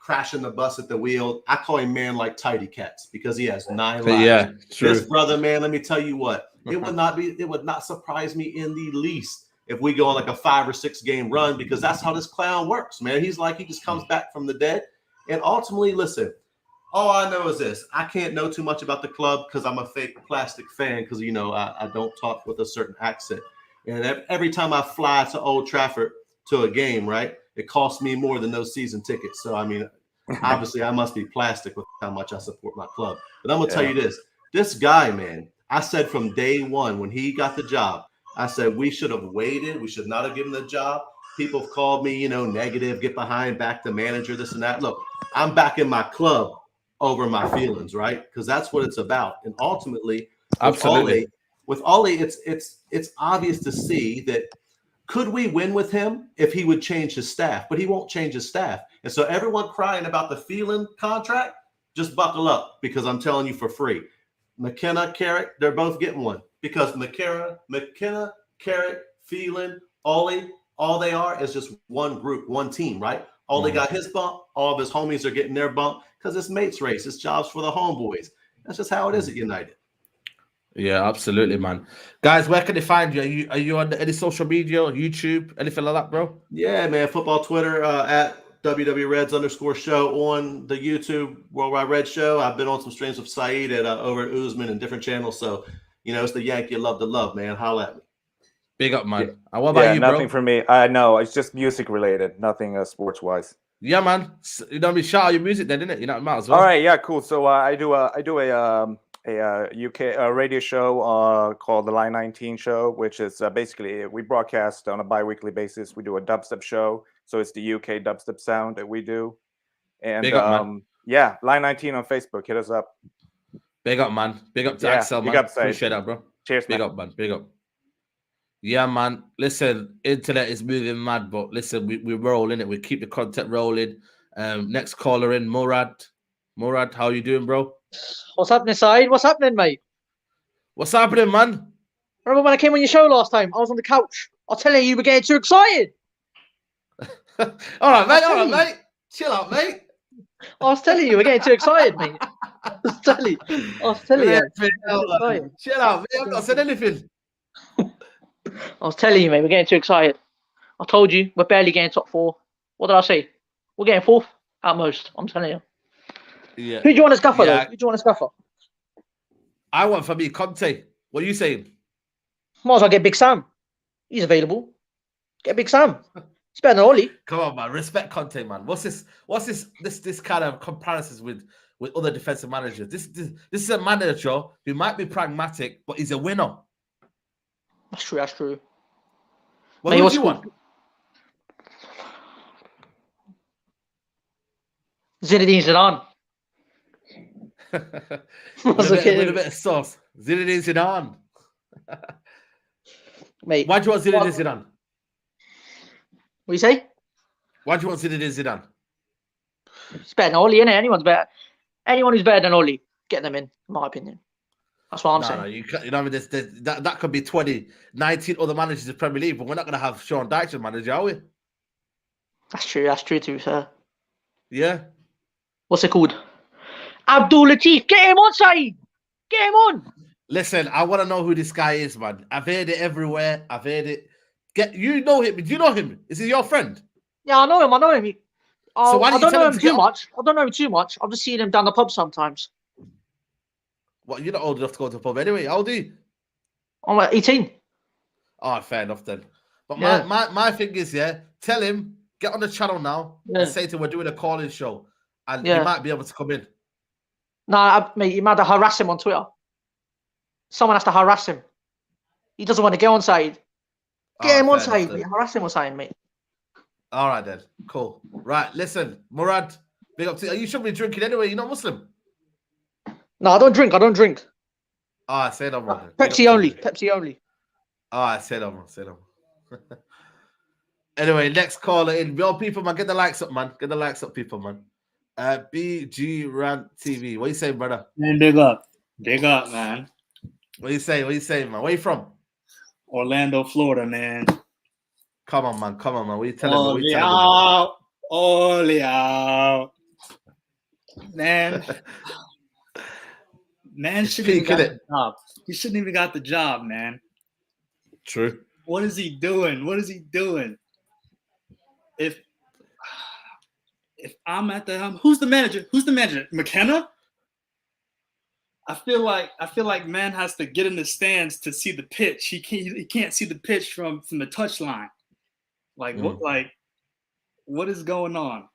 crashing the bus at the wheel. I call him man like tidy cats because he has 9 lives. Yeah, true. This brother, man, let me tell you what, it would not surprise me in the least if we go on like a 5 or 6 game run, because that's how this clown works, man. He's like, he just comes back from the dead. And ultimately, listen, all I know is this. I can't know too much about the club because I'm a fake plastic fan because, I don't talk with a certain accent. And every time I fly to Old Trafford to a game, right, it costs me more than those season tickets. So, I mean, obviously I must be plastic with how much I support my club. But I'm going to tell you this guy, man, I said from day one when he got the job, I said we should have waited. We should not have given the job. People have called me, negative, get behind, back the manager, this and that. Look, I'm backing my club over my feelings, right? Because that's what it's about. And ultimately, with Ole, it's obvious to see that could we win with him if he would change his staff? But he won't change his staff. And so everyone crying about the Phelan contract, just buckle up because I'm telling you for free. McKenna, Carrick, they're both getting one because McKenna, Carrick, Phelan, Ole, all they are is just one group, one team, right? Ole got his bump. All of his homies are getting their bump because it's mates race. It's jobs for the homeboys. That's just how it is at United. Yeah, absolutely, man. Guys, where can they find you? Are you on any social media, YouTube, anything like that, bro? Yeah, man. Football Twitter at WWReds_show on the YouTube Worldwide Red Show. I've been on some streams with Saeed over at Usman and different channels. So, it's the Yankee love to love, man. Holla at me. Big up, man. And what about you, bro? Nothing for me. No, it's just music related. Nothing sports wise. Yeah, man. Shout out your music then, innit? Might as well. All right, yeah, cool. So I do a UK radio show called the Line 19 Show, which is basically we broadcast on a bi-weekly basis. We do a dubstep show, so it's the UK dubstep sound that we do. And big up, man. Yeah, Line 19 on Facebook. Hit us up. Big up, man. Big up to Axel, man. Appreciate that, bro. Cheers, big up, man. Big up. Yeah, man. Listen, internet is moving mad, but listen, we're rolling it. We keep the content rolling. Next caller in, Murad. Murad, how you doing, bro? What's happening, Saeed? What's happening, mate? What's happening, man? Remember when I came on your show last time? I was on the couch. I was telling you were getting too excited. All right, mate. Chill out, mate. I was telling you we're getting too excited, mate. I was telling you. Chill out, mate. I've not said anything. I was telling you, mate, we're getting too excited. I told you we're barely getting top 4. What did I say? We're getting 4th at most. I'm telling you. Yeah. Who do you want to scuffer, though? Who do you want to scuffer? I want for me Conte. What are you saying? Might as well get Big Sam. He's available. Get Big Sam. It's better than Oli. Come on, man. Respect Conte, man. What's this kind of comparisons with other defensive managers? This is a manager who might be pragmatic, but he's a winner. That's true. That's true. What do you want? Zinedine Zidane. with a bit of sauce. Zinedine Zidane. Mate, why do you want Zinedine Zidane? What do you say? Why do you want Zinedine Zidane? It's better than Oli, innit? Anyone's better. Anyone who's better than Oli, get them in my opinion. That's what I'm saying. No, you know what I mean? That could be 19 other managers in the Premier League, but we're not going to have Sean Dyche as manager, are we? That's true. That's true, to be fair. Yeah. What's it called? Abdullah. Get him on, Saeed. Get him on. Listen, I want to know who this guy is, man. I've heard it everywhere. I've heard it. You know him. Do you know him? Is he your friend? Yeah, I know him. So why I don't know him too much. I don't know him too much. I've just seen him down the pub sometimes. What, you're not old enough to go to the pub anyway. How old are you? I'm like 18. Oh, fair enough then. But my thing is, tell him, get on the channel now and say to him, we're doing a call-in show. And he might be able to come in. Nah, mate, you might have to harass him on Twitter. Someone has to harass him. He doesn't want to get on side. Get him on side, mate. Harass him on side, mate. All right, then. Cool. Right, listen, Murad, big up to you. You shouldn't be drinking anyway. You're not Muslim. No, I don't drink. All right, say no more. Pepsi only. All right, say no more. Anyway, next caller in. Yo, people, man, get the likes up, man. Get the likes up, people, man. G Rant TV. What you saying, brother? Man, big up, man. What you saying, man? Where you from? Orlando, Florida, man. Come on, man. What you telling me? Man shouldn't even got the job. He shouldn't even got the job, man. True. What is he doing? If I'm at the helm, who's the manager? McKenna? I feel like man has to get in the stands to see the pitch. He can't see the pitch from the touchline. What is going on?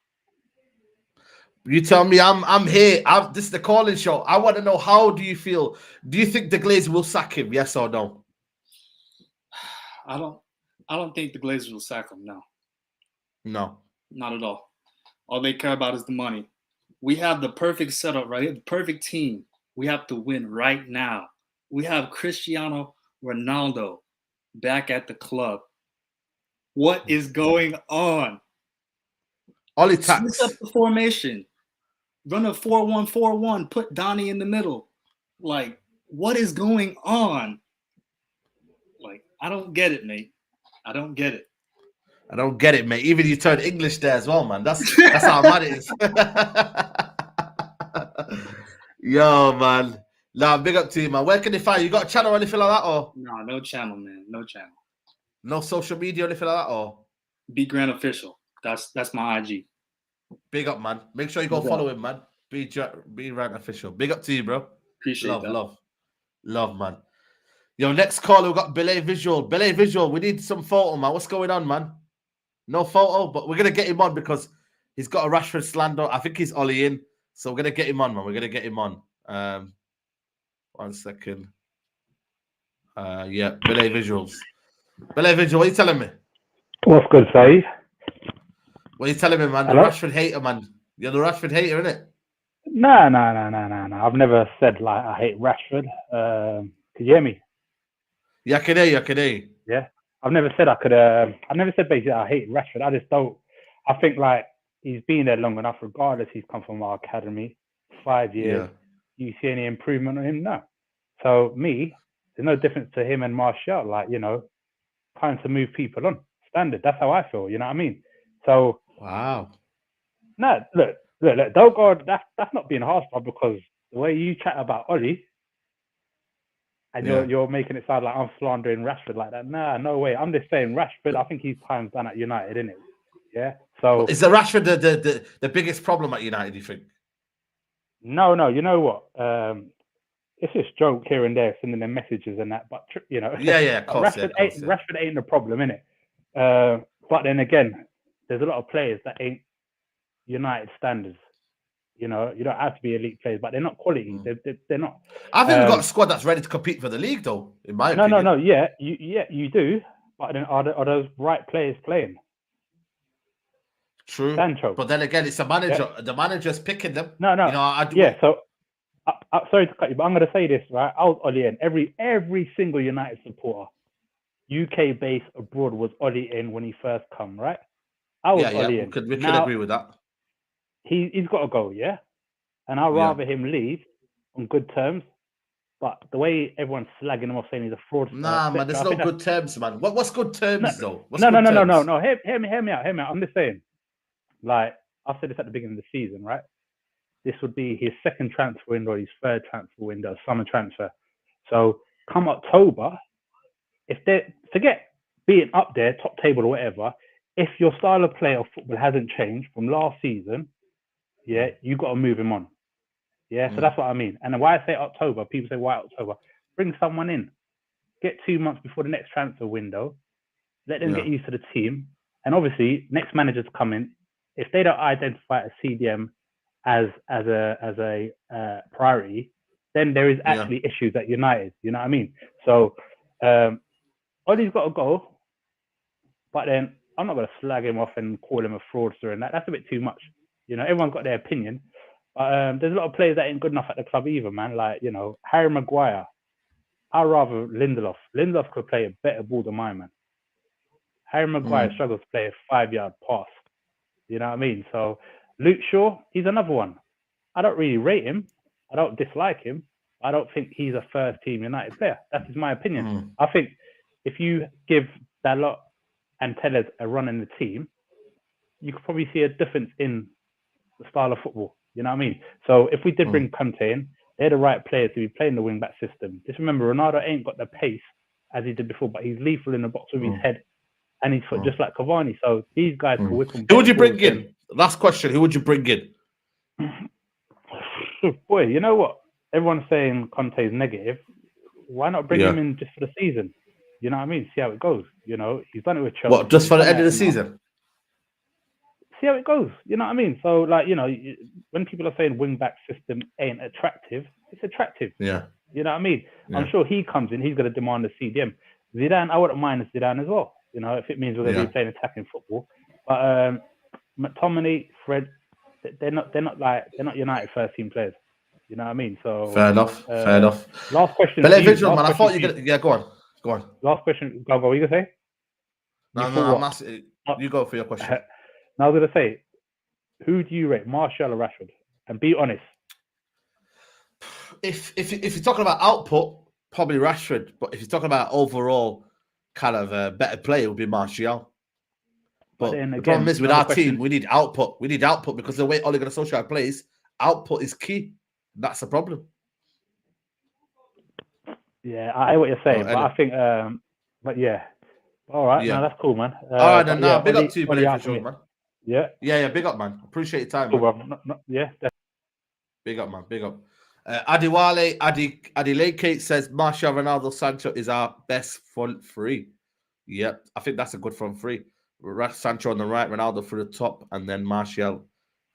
You tell me. I'm here. This is the calling show. I want to know, how do you feel? Do you think the Glazers will sack him? Yes or no? I don't think the Glazers will sack him. No, not at all. All they care about is the money. We have the perfect setup, right? The perfect team. We have to win right now. We have Cristiano Ronaldo back at the club. What is going on? Ollie tax. Switch up the formation. Run a 4-1-4-1. Put Donnie in the middle. What is going on? I don't get it, mate. I don't get it. Even you turned English there as well, man. That's how mad it is. Yo, man. Nah, big up to you, man. Where can they find you? You got a channel or anything like that, or? No channel, man. No channel. No social media or anything like that, or? B Grant Official. That's my IG. Big up, man. Make sure you go follow him, man. B Grant Official. Big up to you, bro. Appreciate that. Love, man. Yo, next caller, we got Belay Visual. We need some photo, man. What's going on, man? No photo, but we're going to get him on because he's got a Rashford slander. I think he's Ollie in. So we're going to get him on, man. 1 second. Belay Visuals. Belay Visual, what are you telling me? What's good, Saeed? What are you telling me, man? Hello? The Rashford hater, man. You're the Rashford hater, innit? No. I've never said I hate Rashford. Can you hear me? Yeah, I can hear you. Yeah. I've never said basically I hate Rashford. I just don't. I think he's been there long enough, regardless. He's come from our academy, 5 years. Yeah. You see any improvement on him? No. So there's no difference to him and Martial. Time to move people on. Standard. That's how I feel. You know what I mean? So. Wow. No, look. Don't go. That's not being harsh, bro, because the way you chat about Ollie. And you're making it sound like I'm slandering Rashford like that. Nah, no way. I'm just saying Rashford, I think his time's done at United, isn't it? Yeah. So is the Rashford the biggest problem at United, do you think? No, you know what? It's just joke here and there, sending them messages and that, but of course. Rashford ain't the problem, innit? But then again, there's a lot of players that ain't United standards. You don't have to be elite players, but they're not quality. They're not. I think we've got a squad that's ready to compete for the league, though. In my opinion. No. Yeah, you do. But then are those right players playing? True. Sancho. But then again, it's the manager. Yeah. The manager's picking them. No. So, sorry to cut you, but I'm going to say this, right? I was Ollie in. Every single United supporter, UK based abroad, was Ollie in when he first come, right? I was Ollie in. We could agree with that. He's got to go, yeah? And I'd rather him leave on good terms. But the way everyone's slagging him off, saying he's a fraud. Nah, man, there's no good terms, man. What's good terms, though? No. Hear me out. I'm just saying. I said this at the beginning of the season, right? This would be his second transfer window, his third transfer window, summer transfer. So come October, if they forget being up there, top table or whatever, if your style of play of football hasn't changed from last season, you got to move him on. Yeah, so that's what I mean. And why I say October, people say, why October? Bring someone in. Get 2 months before the next transfer window. let them get used to the team. And obviously, next managers come in. If they don't identify a CDM as a priority, then there is actually issues at United. You know what I mean? So Ollie's got to go, but then I'm not going to slag him off and call him a fraudster and that. That's a bit too much. You know, everyone's got their opinion. But there's a lot of players that ain't good enough at the club either, man. Like, you know, Harry Maguire. I'd rather Lindelof. Lindelof could play a better ball than mine, man. Harry Maguire struggles to play a 5-yard pass. You know what I mean? So Luke Shaw, he's another one. I don't really rate him. I don't dislike him. I don't think he's a first-team United player. That's just my opinion. I think if you give Dalot and Tellez a run in the team, you could probably see a difference in the style of football. You know what I mean? So if we did bring Conte in, they're the right players to be playing the wing-back system. Just remember, Ronaldo ain't got the pace as he did before, but he's lethal in the box with his head and his foot, just like Cavani. So these guys can whip them. Who would you bring in? Last question. Who would you bring in? Boy, you know what? Everyone's saying Conte's negative. Why not bring him in just for the season? You know what I mean? See how it goes. You know, he's done it with Chelsea. What, just for the end of the season? See how it goes. You know what I mean? So, like, you know, when people are saying wing-back system ain't attractive, it's attractive. Yeah. You know what I mean? Yeah. I'm sure he comes in, he's going to demand a CDM. Zidane, I wouldn't mind Zidane as well. You know, if it means we're going to be playing attacking football. But McTominay, Fred, they're not United first-team players. You know what I mean? So fair enough. Fair enough. Last question. Belay, man. I thought you could. Yeah, go on. Go on. Last question. Go. What you gonna say? No, I'm asking. You go for your question. Now I was gonna say, who do you rate, Martial or Rashford? And be honest. If you're talking about output, probably Rashford. But if you're talking about overall kind of better play, it would be Martial. But the problem is with our team, we need output. We need output because the way Ole Gunnar Solskjaer plays, output is key. That's the problem. Yeah, I hear what you're saying, but I think, but yeah. All right, no, that's cool, man. All right, then, big up to you, Belay, for sure, man. Yeah. Yeah, big up, man. Appreciate your time, cool, man. Yeah, definitely. Big up, man. Big up. Adiwale, Adilay Kate says Martial, Ronaldo, Sancho is our best front three. Yep, I think that's a good front three. Sancho on the right, Ronaldo through the top, and then Martial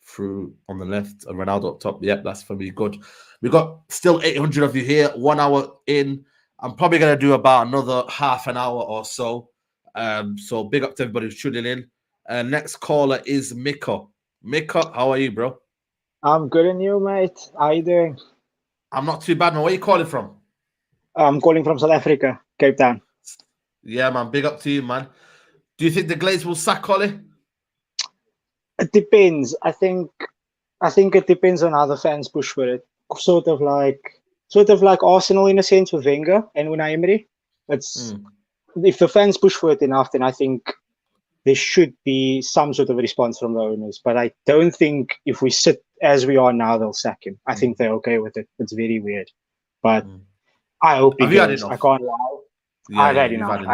through on the left and Ronaldo up top. Yep, that's for me good. We got still 800 of you here, 1 hour in. I'm probably going to do about another half an hour or so. So big up to everybody who's tuning in. Next caller is Mikko. Mikko, how are you, bro? I'm good, and you, mate? How you doing? I'm not too bad, man. Where are you calling from? I'm calling from South Africa, Cape Town. Yeah, man. Big up to you, man. Do you think the Glazers will sack Ole? It depends. I think it depends on how the fans push for it. Sort of like Arsenal in a sense with Wenger and Unai Emery. It's if the fans push for it enough, then I think there should be some sort of a response from the owners. But I don't think if we sit as we are now, they'll sack him. I think they're okay with it. It's very weird, but I hope he goes. I can't lie. Yeah, I've had enough.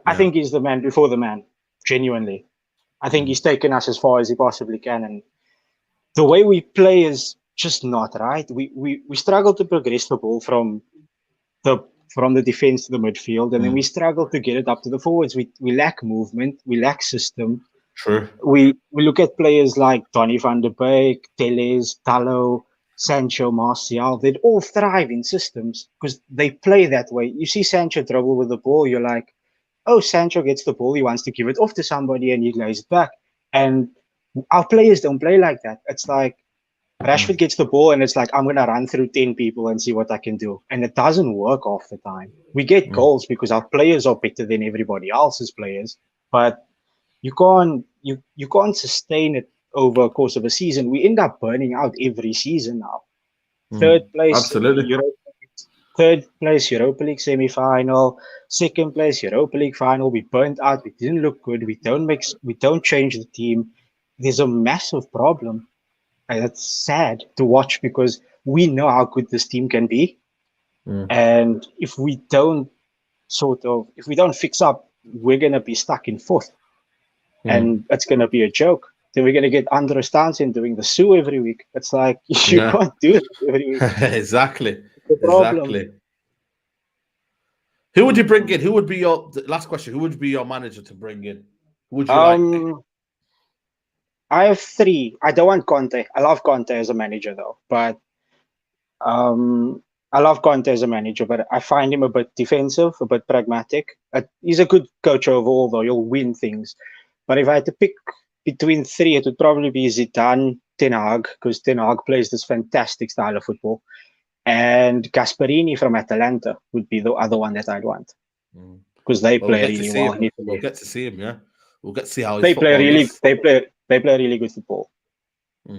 I think he's the man before the man. Genuinely, I think he's taken us as far as he possibly can, and the way we play is just not right. We struggle to progress the ball from the defense to the midfield, and then we struggle to get it up to the forwards. We lack movement. We lack system. True. We look at players like Donny van der Beek, Tellez, Dalot, Sancho, Martial. They all thrive in systems because they play that way. You see Sancho dribble with the ball, you're like, oh, Sancho gets the ball, he wants to give it off to somebody and he lays it back. And our players don't play like that. It's like Rashford gets the ball and it's like, I'm going to run through 10 people and see what I can do. And it doesn't work half the time. We get goals because our players are better than everybody else's players, but you can't sustain it over a course of a season. We end up burning out every season now. Third place, absolutely. Third place, Europa League semi-final. Second place, Europa League final. We burnt out. We didn't look good. We don't change the team. There's a massive problem. And it's sad to watch because we know how good this team can be. And if we don't fix up, we're going to be stuck in fourth. And it's going to be a joke. Then we're going to get Andros Townsend doing the Sue every week. It's like, you can't do it every week. Exactly. The problem. Exactly. Who would you bring in? Who would be your last question? Who would be your manager to bring in? Who would you like? I have 3. I don't want Conte. I love Conte as a manager though, but I love Conte as a manager, but I find him a bit defensive, a bit pragmatic. He's a good coach overall though. He'll win things. But if I had to pick between 3, it would probably be Zidane, Ten Hag, because Ten Hag plays this fantastic style of football. And Gasperini from Atalanta would be the other one that I'd want. Because they play really well. We'll get to see him, yeah. We'll get to see how they play really good football.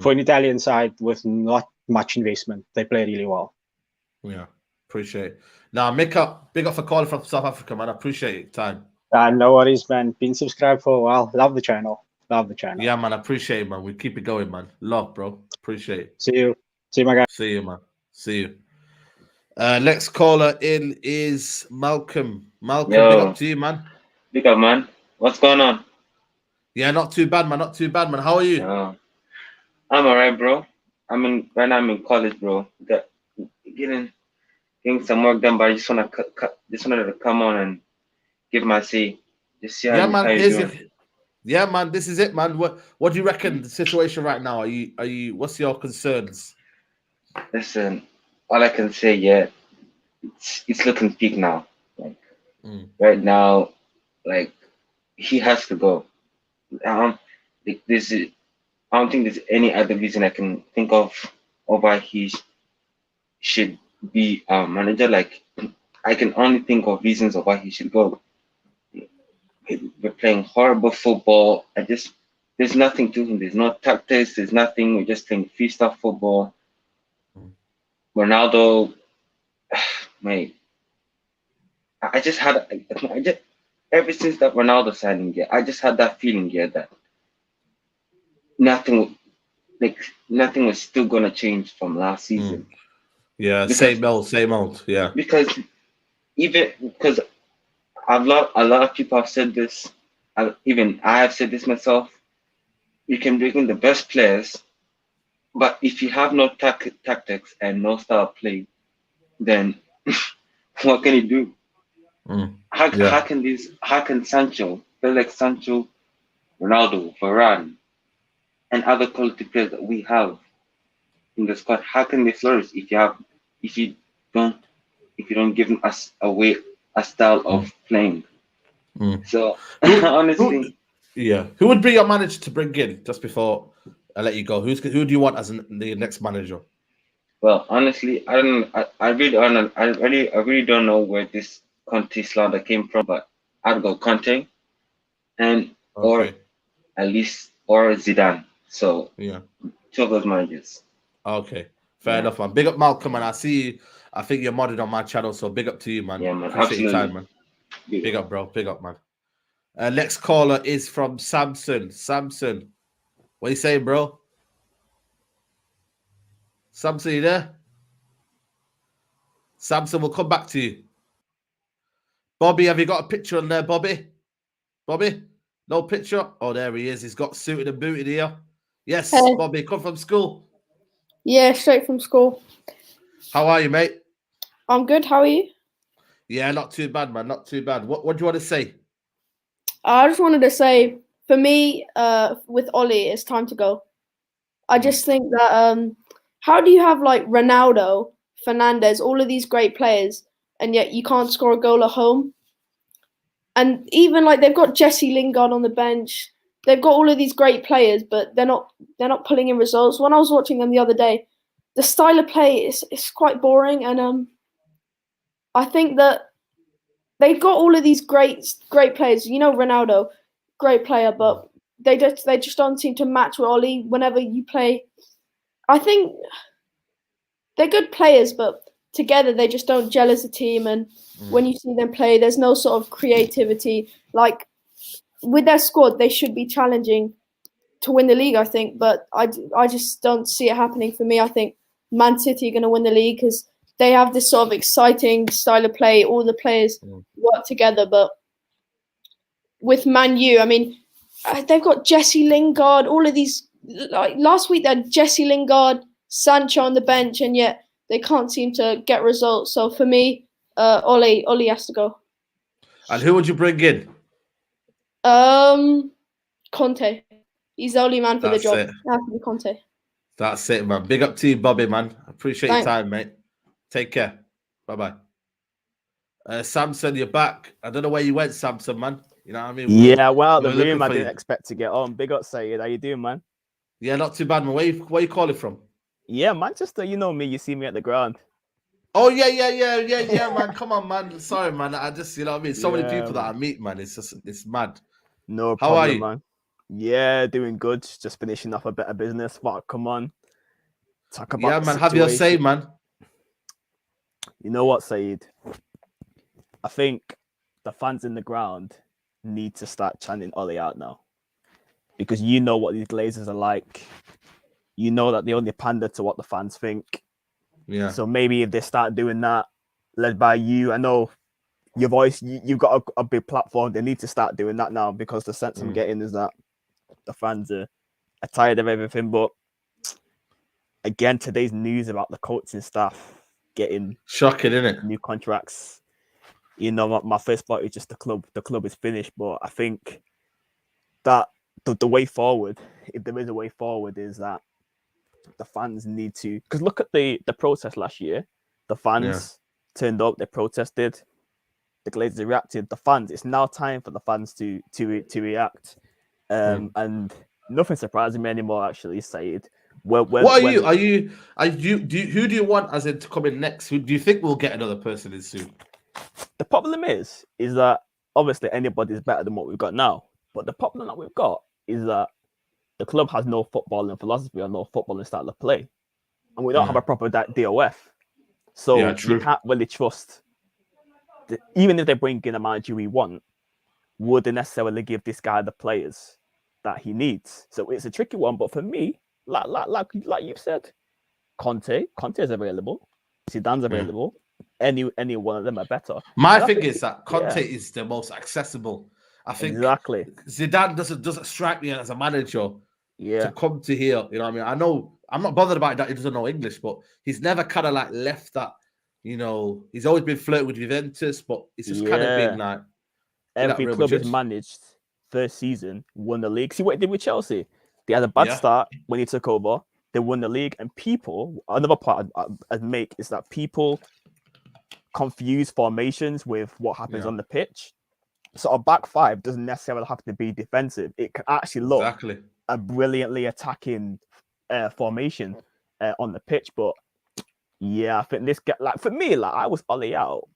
For an Italian side with not much investment, they play really well. Yeah, appreciate it. Now, Mikko, big up for calling from South Africa, man. I appreciate your time. No worries, man. Been subscribed for a while. Love the channel. Love the channel. Yeah, man. I appreciate it, man. We keep it going, man. Love, bro. Appreciate it. See you. See you, my guy. See you, man. See you. Next caller in is Malcolm. Malcolm, Yo. big up to you, man. Big up, man. What's going on? Yeah, not too bad, man. Not too bad, man. How are you? I'm alright, bro. Right now I'm in college, bro. Getting some work done, but I just wanted to come on and give my say. Just see how, man. How you doing. Yeah, man. This is it, man. What do you reckon the situation right now? Are you? What's your concerns? Listen, all I can say, yeah, it's looking peak now. Like right now, like he has to go. I don't think there's any other reason I can think of why he should be manager. Like I can only think of reasons of why he should go. We're playing horrible football. There's nothing to him. There's no tactics. There's nothing. We're just playing freestyle football. Ronaldo, mate. I just ever since that Ronaldo signing, I just had that feeling, that nothing was still gonna change from last season. Yeah, same old. Yeah. Because a lot of people have said this. Even I have said this myself. You can bring in the best players, but if you have no tactics and no style of play, then what can you do? How can Sancho, Felix, Sancho, Ronaldo, Varane, and other quality players that we have in the squad, how can they flourish if you don't give us a style of playing? So honestly, who would be your manager to bring in? Just before I let you go, who do you want as the next manager? Well, honestly, I really don't know where this Conte slander came from, but I'd go Conte, or Zidane. So two of those managers. Okay, fair enough, man. Big up Malcolm, and I see you. I think you're modded on my channel, so big up to you, man. Yeah, man. Appreciate Absolutely. your time, man. Big up, bro. Big up, man. Next caller is from Samson. Samson, what are you saying, bro? Samson, you there? Samson, we'll come back to you. Bobby, have you got a picture on there, Bobby? Bobby? No picture? Oh, there he is. He's got suited and booted here. Yes, Hey. Bobby, come from school. Yeah, straight from school. How are you, mate? I'm good. How are you? Yeah, not too bad, man. Not too bad. What do you want to say? I just wanted to say, for me, with Ollie, it's time to go. I just think that how do you have like Ronaldo, Fernandes, all of these great players, and yet you can't score a goal at home? And even like they've got Jesse Lingard on the bench. They've got all of these great players, but they're not pulling in results. When I was watching them the other day, the style of play is quite boring, and I think that they've got all of these great players. You know, Ronaldo, great player, but they just don't seem to match with Ollie whenever you play. I think they're good players, but together they just don't gel as a team. And when you see them play, there's no sort of creativity. Like with their squad, they should be challenging to win the league, I think. But I just don't see it happening for me. I think Man City are going to win the league because they have this sort of exciting style of play. All the players work together. But with Man U, I mean, they've got Jesse Lingard, all of these. Like last week, they had Jesse Lingard, Sancho on the bench, and yet they can't seem to get results. So for me, Ollie has to go. And who would you bring in? Conte. He's the only man for the job. It. Conte. That's it, man. Big up to you, Bobby, man. Appreciate your time, mate. Take care. Bye-bye. Samson, you're back. I don't know where you went, Samson, man. You know what I mean? Yeah, well, the room I didn't expect to get on. Big up, Sayed. How you doing, man? Yeah, not too bad, man. Where you calling from? Yeah, Manchester. You know me. You see me at the ground. Oh, yeah, man. Come on, man. Sorry, man. I just, you know what I mean? So many people that I meet, man. It's mad. No How problem, are you? man. Yeah, doing good. Just finishing off a bit of business. But come on. Talk about man. Have your say, man. You know what, Sayed? I think the fans in the ground need to start chanting Ollie out now. Because you know what these Glazers are like. You know that they only pander to what the fans think. Yeah. So maybe if they start doing that, led by you, I know your voice, you've got a big platform. They need to start doing that now, because the sense I'm getting is that the fans are tired of everything. But again, today's news about the coaching staff getting shocking, isn't it? New contracts. You know, my first thought is just the club. The club is finished. But I think that the way forward, if there is a way forward, is that the fans need to, because look at the protest last year. The fans turned up, they protested, the Glazers reacted. The fans, it's now time for the fans to react. And nothing surprising me anymore, actually, Sayed. Who do you want as in to come in next? Who do you think we'll get another person in soon? The problem is that obviously anybody's better than what we've got now. But the problem that we've got is that the club has no footballing philosophy or no footballing style of play. And we don't have a proper DOF. So you can't really trust, even if they bring in a manager we want, would they necessarily give this guy the players that he needs? So it's a tricky one. But for me, like you've said, Conte is available. Zidane's available. Any one of them are better. My thing is that Conte is the most accessible. I think exactly. Zidane doesn't strike me as a manager to come to here. You know what I mean? I know I'm not bothered about that. He doesn't know English, but he's never kind of like left that. You know, he's always been flirting with Juventus, but it's just kind of been like every club he's managed first season won the league. See what he did with Chelsea? They had a bad start when he took over. They won the league, and another part I'd make is that people confuse formations with what happens on the pitch. So a back five doesn't necessarily have to be defensive. It can actually look a brilliantly attacking formation on the pitch. But yeah, I think this guy, like for me, like I was Ollie out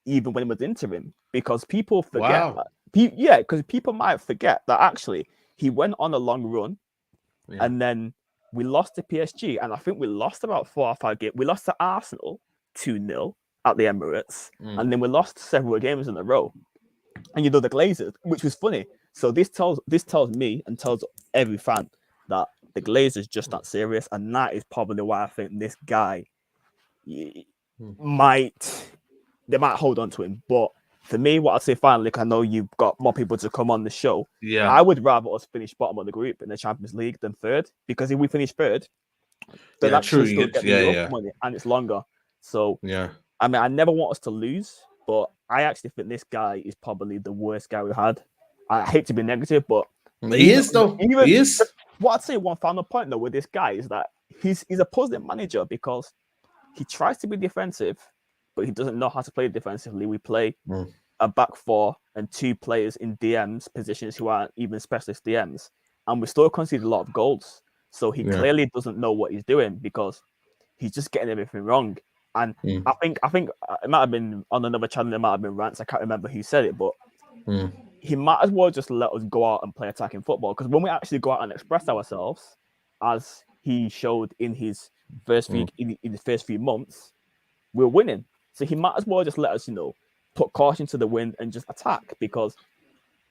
even when it was interim, because people forget. Wow. Because people might forget that actually he went on a long run, and then we lost to PSG, and I think we lost about 4 or 5 games. We lost to Arsenal 2-0 at the Emirates, and then we lost several games in a row. And you know the Glazers, which was funny. So this tells me and tells every fan that the Glazers just not serious, and that is probably why I think this guy might hold on to him. But for me, what I'd say finally, because I know you've got more people to come on the show. Yeah, I would rather us finish bottom of the group in the Champions League than third, because if we finish third, then actually still get the Europa money and it's longer. So I mean, I never want us to lose, but I actually think this guy is probably the worst guy we had. I hate to be negative, but he is though. He is. What I'd say, one final point though with this guy is that he's a puzzling manager, because he tries to be defensive, but he doesn't know how to play defensively. We play a back four and 2 players in DMs positions who aren't even specialist DMs, and we still concede a lot of goals. So he clearly doesn't know what he's doing, because he's just getting everything wrong. And I think it might have been on another channel, it might have been Rants, I can't remember who said it, but he might as well just let us go out and play attacking football, because when we actually go out and express ourselves, as he showed in his first few in the first few months, we're winning. So he might as well just let us, put caution to the wind and just attack, because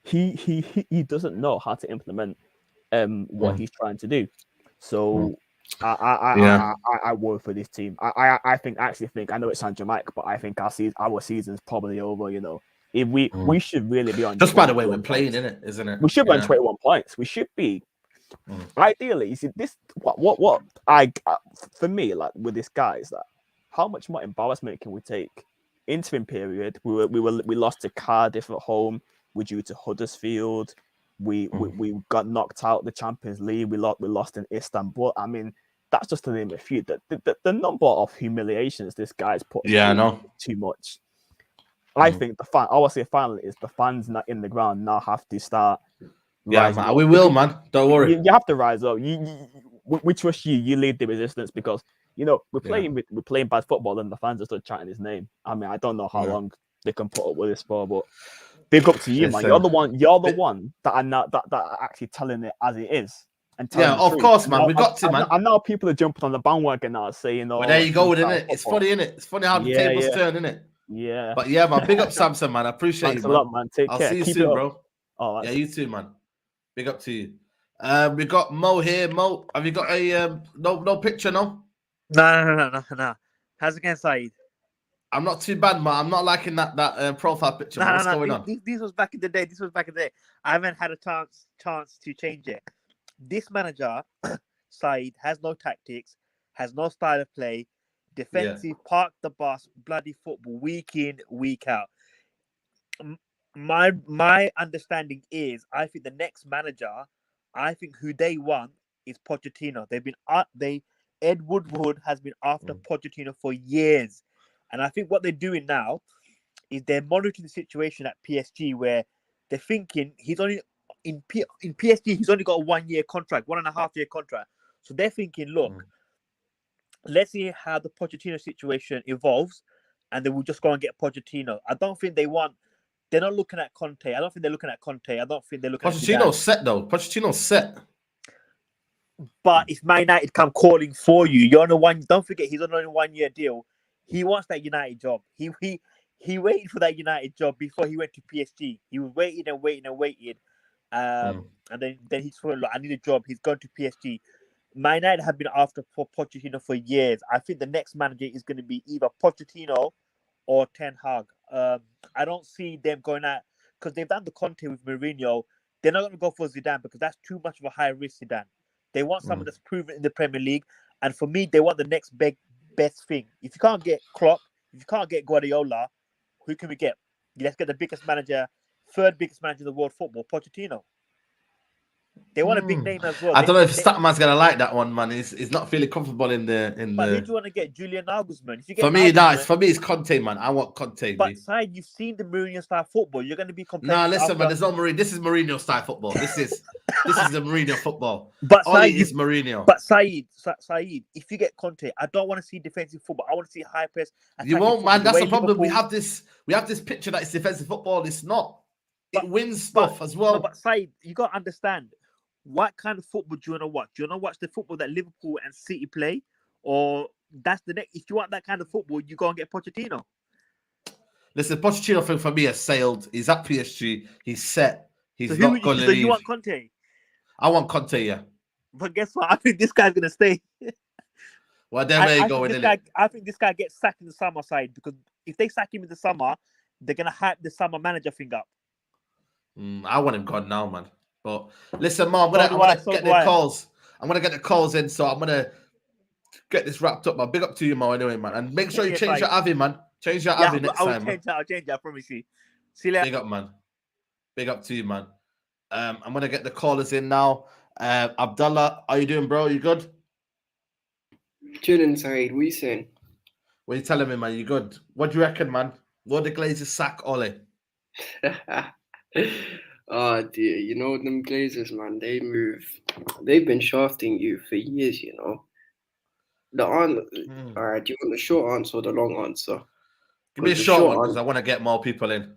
he doesn't know how to implement what he's trying to do. So I worry for this team. I actually think I know it sounds dramatic, but I think our season's probably over. If we should really be on just by the way we're playing, isn't it? We should be on 21 points. We should be ideally. You see, this what I for me, like with this guy, is that how much more embarrassment can we take interim period, we lost to Cardiff at home. We drew to Huddersfield. We got knocked out the Champions League. We lost in Istanbul. I mean, that's just to name a few. The number of humiliations this guy's put. Yeah, I know. Too much. I think I would say finally is the fans not in the ground now have to start. Yeah, man, we will, man. Don't worry. You have to rise up. We trust you. You lead the resistance because we're playing bad football and the fans are still chanting his name. I mean, I don't know how long they can put up with this for, but big up to you, man. You're the one that are actually telling it as it is. And of course, man. We got to, man. And now people are jumping on the bandwagon now, saying, "Oh, well, there you go, isn't it? It's funny, isn't it? It's funny how the tables turn, isn't it? Yeah. But yeah, man. Big up, Samson, man. I appreciate Thanks you, man. a lot, man. Take care. I'll see you soon, bro. Oh, yeah, you too, man. Big up to you. We got Mo here. Mo, have you got a no picture? No. No. How's it going, Saeed? I'm not too bad, man. I'm not liking that profile picture. What's going on? This was back in the day. I haven't had a chance to change it. This manager, Saeed, has no tactics, has no style of play, defensive, park the bus, bloody football, week in, week out. My understanding is, I think the next manager, who they want is Pochettino. Ed Woodward has been after Pochettino for years. And I think what they're doing now is they're monitoring the situation at PSG where they're thinking he's only in PSG, he's only got a 1 year contract, 1.5 year contract. So they're thinking, look, let's see how the Pochettino situation evolves, and then we'll just go and get Pochettino. I don't think they're not looking at Conte. I don't think they're looking at Conte. I don't think they're looking at Pochettino's set, though. Pochettino's set. But if Man United come calling for you, you're on a one. Don't forget, he's on a 1 year deal. He wants that United job. He waited for that United job before he went to PSG. He was waiting. And then he thought, look, I need a job. He's gone to PSG. Man United have been after Pochettino for years. I think the next manager is going to be either Pochettino or Ten Hag. I don't see them going out because they've done the Conte with Mourinho. They're not going to go for Zidane because that's too much of a high risk Zidane. They want someone that's proven in the Premier League. And for me, they want the next best thing. If you can't get Klopp, if you can't get Guardiola, who can we get? Let's get the biggest manager, third biggest manager in the world football, Pochettino. They want a big name as well. I don't know if Statman's gonna like that one, man. He's not feeling comfortable in the. But who do you want to get? Julian Nagelsmann. If you get for me, it's Conte, man. I want Conte. But Said, you've seen the Mourinho style football. You're going to be complaining. Nah, listen, man. There's no Mourinho. This is Mourinho style football. This is the Mourinho football. But Said is Mourinho. But Said, if you get Conte, I don't want to see defensive football. I want to see high press. You won't, man. That's the problem. We have this picture that it's defensive football. It's not. It wins stuff as well. No, but Said, you got to understand. What kind of football do you want to watch? Do you want to watch the football that Liverpool and City play? Or that's the next? If you want that kind of football, you go and get Pochettino. Listen, Pochettino for me has sailed. He's at PSG. He's set. He's not going to leave. So you want Conte? I want Conte, yeah. But guess what? I think this guy's going to stay. Well, there you go. I think this guy gets sacked in the summer side because if they sack him in the summer, they're going to hype the summer manager thing up. I want him gone now, man. But listen, Mom, I'm gonna get the calls. I'm gonna get the calls in, so I'm gonna get this wrapped up, man. Big up to you, Mo, anyway, man. And make sure you change your Avi, man. Change your Avi next time. I'll change it, I promise you. See you later. Big up, man. Big up to you, man. I'm gonna get the callers in now. Abdullah, how you doing, bro? You good? Chilling, Saeed. What are you saying? What are you telling me, man? You good? What do you reckon, man? Will the Glazers sack Ole? Oh dear, you know them Glazers, man. They've been shafting you for years, you know. All right, do you want the short answer or the long answer? Give me a short one because I want to get more people in.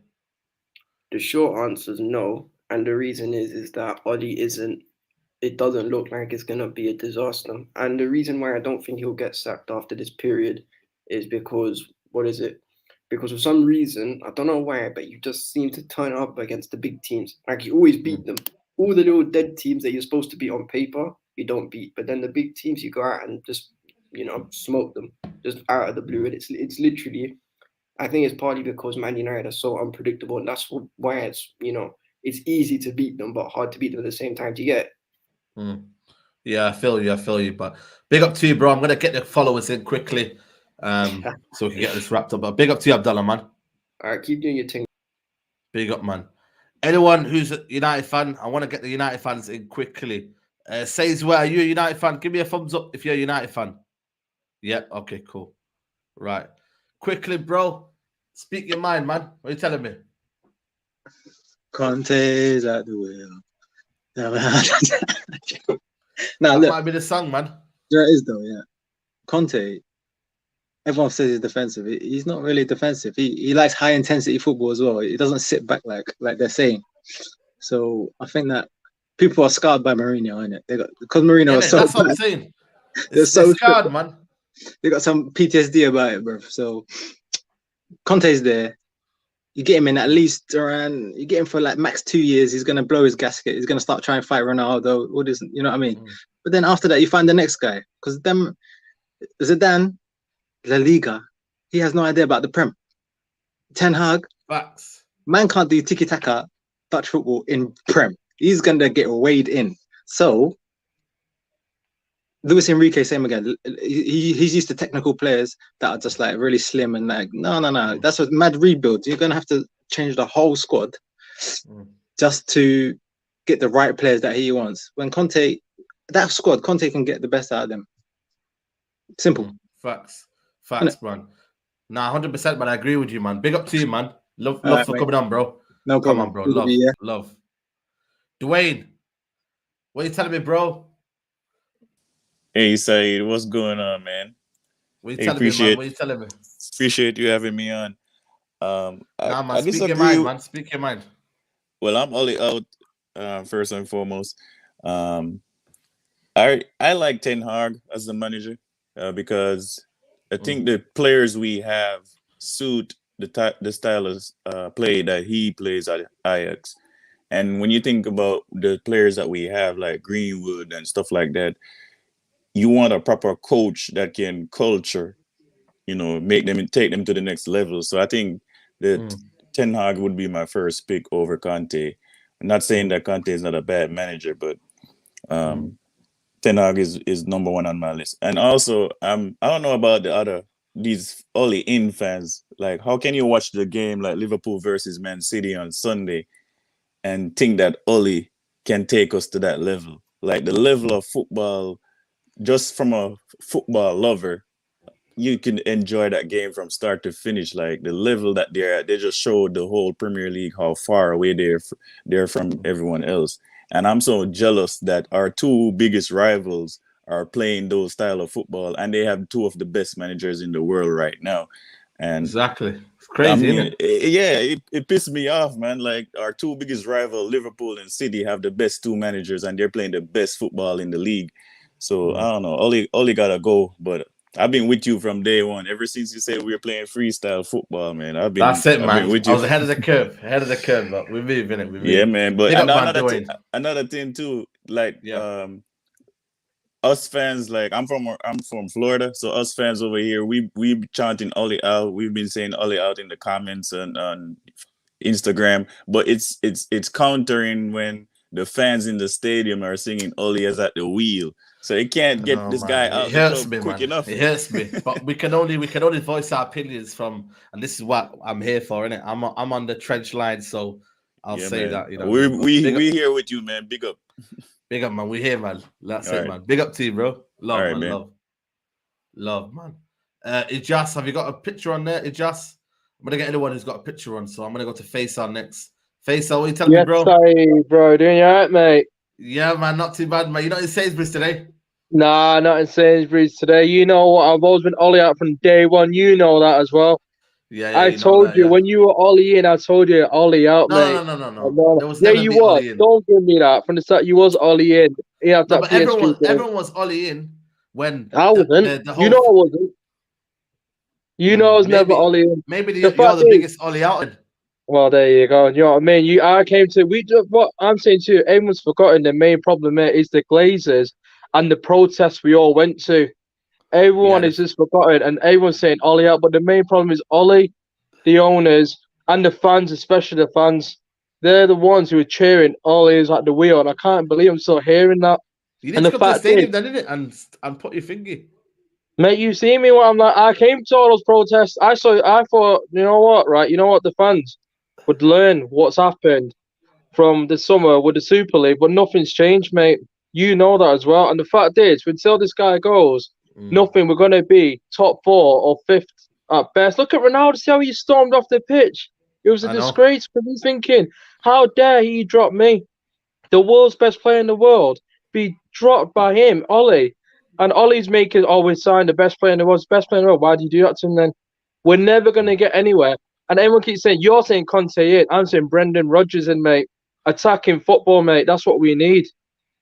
The short answer is no, and the reason is that Oli isn't. It doesn't look like it's gonna be a disaster, and the reason why I don't think he'll get sacked after this period is because Because for some reason, I don't know why, but you just seem to turn up against the big teams. Like you always beat them. All the little dead teams that you're supposed to beat on paper, you don't beat. But then the big teams, you go out and just, smoke them just out of the blue. And it's literally, I think it's partly because Man United are so unpredictable, and that's why it's easy to beat them, but hard to beat them at the same time. Do you get it? Yeah, I feel you. But big up to you, bro. I'm gonna get the followers in quickly. so we can get this wrapped up. But big up to you, Abdullah, man. All right, keep doing your thing. Big up, man. Anyone who's a United fan, I want to get the United fans in quickly. Says, where are you a United fan? Give me a thumbs up if you're a United fan. Yeah, okay, cool. Right. Quickly, bro. Speak your mind, man. What are you telling me? Conte's at the wheel. That look, might be the song, man. there it is though, yeah. Conte, everyone says he's defensive. He's not really defensive. He likes high intensity football as well. He doesn't sit back like they're saying. So I think that people are scarred by Mourinho, innit? Because Mourinho is so that's what I'm bad. saying. They're so scarred, man. They got some PTSD about it, bro. So Conte's there. You get him in at least around. You get him for like max 2 years. He's gonna blow his gasket. He's gonna start trying to fight Ronaldo. All this, you know what I mean? But then after that, you find the next guy because them Zidane, La Liga. He has no idea about the Prem. Ten Hag, facts. Man can't do tiki taka Dutch football in Prem. He's gonna get weighed in. So Luis Enrique, same again. He's used to technical players that are just like really slim and like no. That's a mad rebuild. You're gonna have to change the whole squad just to get the right players that he wants. When Conte, that squad, Conte can get the best out of them. Simple. Facts, man. Nah, 100%, man. I agree with you, man. Big up to you, man. Love for mate. coming on, bro. No problem. Come on, bro. Good to Love, be here. love. Dwayne, what are you telling me, bro? Hey, Saeed, what's going on, man? What are you telling me, man? What are you telling me? Appreciate you having me on. Man, I speak your disagree. mind, man. Speak your mind. Well, I'm only out first and foremost. I like Ten Hag as the manager because I think the players we have suit the style of play that he plays at Ajax. And when you think about the players that we have, like Greenwood and stuff like that, you want a proper coach that can culture, make them and take them to the next level. So I think that Ten Hag would be my first pick over Conte. I'm not saying that Conte is not a bad manager, but Ten Hag is number one on my list. And also, I don't know about these Oli in fans. Like, how can you watch the game like Liverpool versus Man City on Sunday and think that Oli can take us to that level? Like the level of football, just from a football lover, you can enjoy that game from start to finish. Like the level that they're at, they just showed the whole Premier League how far away they're from everyone else. And I'm so jealous that our two biggest rivals are playing those style of football, and they have two of the best managers in the world right now. And exactly, it's crazy, isn't it? It pissed me off, man. Like our two biggest rival, Liverpool and City, have the best two managers, and they're playing the best football in the league. So I don't know. Oli gotta go, but I've been with you from day one. Ever since you said we were playing freestyle football, man. That's it, man. Been with you. I was ahead of the curve. But we're moving it. Yeah, man. But another thing too, like us fans, like I'm from Florida, so us fans over here, we chanting Oli out. We've been saying Oli out in the comments and on Instagram, but it's countering when the fans in the stadium are singing Oli is at the wheel. So it can't get this guy out quick enough. It hurts me. But we can only voice our opinions from, and this is what I'm here for, innit? I'm on the trench line, so I'll say man. that. We here with you, man. Big up. Big up, man. We here, man. That's All it, right. man. Big up to you, bro. Love, All right, man. Love, man. Ijas, have you got a picture on there, Ijas? I'm gonna get anyone who's got a picture on, so I'm gonna go to Faisal next. Faisal, what are you telling me, bro? Sorry, bro. Doing you alright, mate? Yeah, man. Not too bad, man. You're not in Sainsbury's today? Nah, not in Sainsbury's today. You know what? I've always been Ollie out from day one. You know that as well. Yeah, I told you when you were Ollie in, I told you Ollie out, mate. No. Yeah, you was. Don't give me that. From the start, you was Ollie in. Yeah, no, but everyone was Ollie in when I wasn't. You know I wasn't. You know I was never Ollie in. Maybe you're the biggest Ollie out in. Well, there you go. You know what I mean? I came to what I'm saying too. Everyone's forgotten the main problem here is the Glazers and the protests we all went to. Everyone is just forgotten, and everyone's saying Ollie out. But the main problem is Ollie, the owners, and the fans, especially the fans. They're the ones who are cheering Ollie is at the wheel, and I can't believe I'm still hearing that. You need to come to the stadium, then, innit? And put your finger. Mate, you see me when I'm like, I came to all those protests. I thought, you know what, right? You know what? The fans would learn what's happened from the summer with the Super League, but nothing's changed, mate. You know that as well. And the fact is, until this guy goes, nothing. We're going to be top 4 or 5th at best. Look at Ronaldo. See how he stormed off the pitch. It was a disgrace because he's thinking, how dare he drop me, the world's best player in the world, be dropped by him, Ollie. And Ollie's making always sign the best player in the world, best player in the world. Why do you do that to him then? We're never going to get anywhere. And everyone keeps saying, you're saying Conte in. I'm saying Brendan Rodgers in, mate. Attacking football, mate. That's what we need.